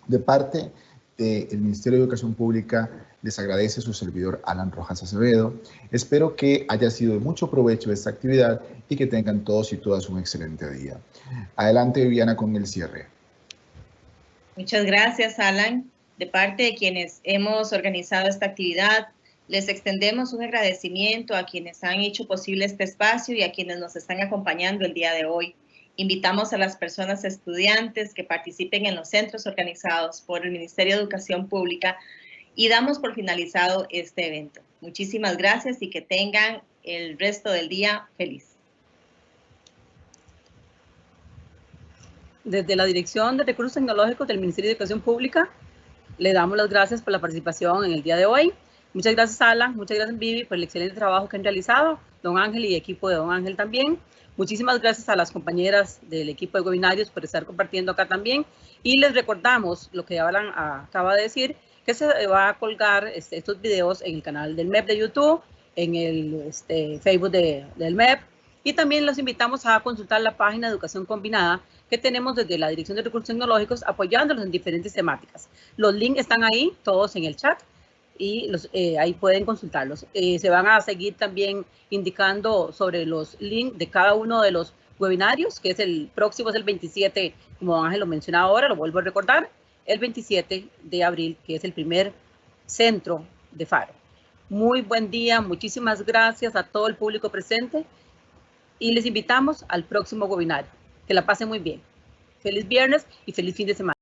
De parte del Ministerio de Educación Pública, les agradece su servidor Alan Rojas Acevedo. Espero que haya sido de mucho provecho esta actividad y que tengan todos y todas un excelente día. Adelante, Viviana, con el cierre. Muchas gracias, Alan. De parte de quienes hemos organizado esta actividad, les extendemos un agradecimiento a quienes han hecho posible este espacio y a quienes nos están acompañando el día de hoy. Invitamos a las personas estudiantes que participen en los centros organizados por el Ministerio de Educación Pública y damos por finalizado este evento. Muchísimas gracias y que tengan el resto del día feliz. Desde la Dirección de Recursos Tecnológicos del Ministerio de Educación Pública, le damos las gracias por la participación en el día de hoy. Muchas gracias, Alan, muchas gracias, Vivi, por el excelente trabajo que han realizado, don Ángel y equipo de don Ángel también. Muchísimas gracias a las compañeras del equipo de webinarios por estar compartiendo acá también. Y les recordamos lo que Alan acaba de decir, que se va a colgar estos videos en el canal del MEP de YouTube, en el Facebook del MEP. Y también los invitamos a consultar la página de Educación Combinada que tenemos desde la Dirección de Recursos Tecnológicos apoyándolos en diferentes temáticas. Los links están ahí, todos en el chat, y ahí pueden consultarlos. Se van a seguir también indicando sobre los links de cada uno de los webinarios, que es el próximo, es el 27, como Ángel lo mencionaba ahora, lo vuelvo a recordar, el 27 de abril, que es el primer centro de FARO. Muy buen día, muchísimas gracias a todo el público presente y les invitamos al próximo webinario. Que la pasen muy bien. Feliz viernes y feliz fin de semana.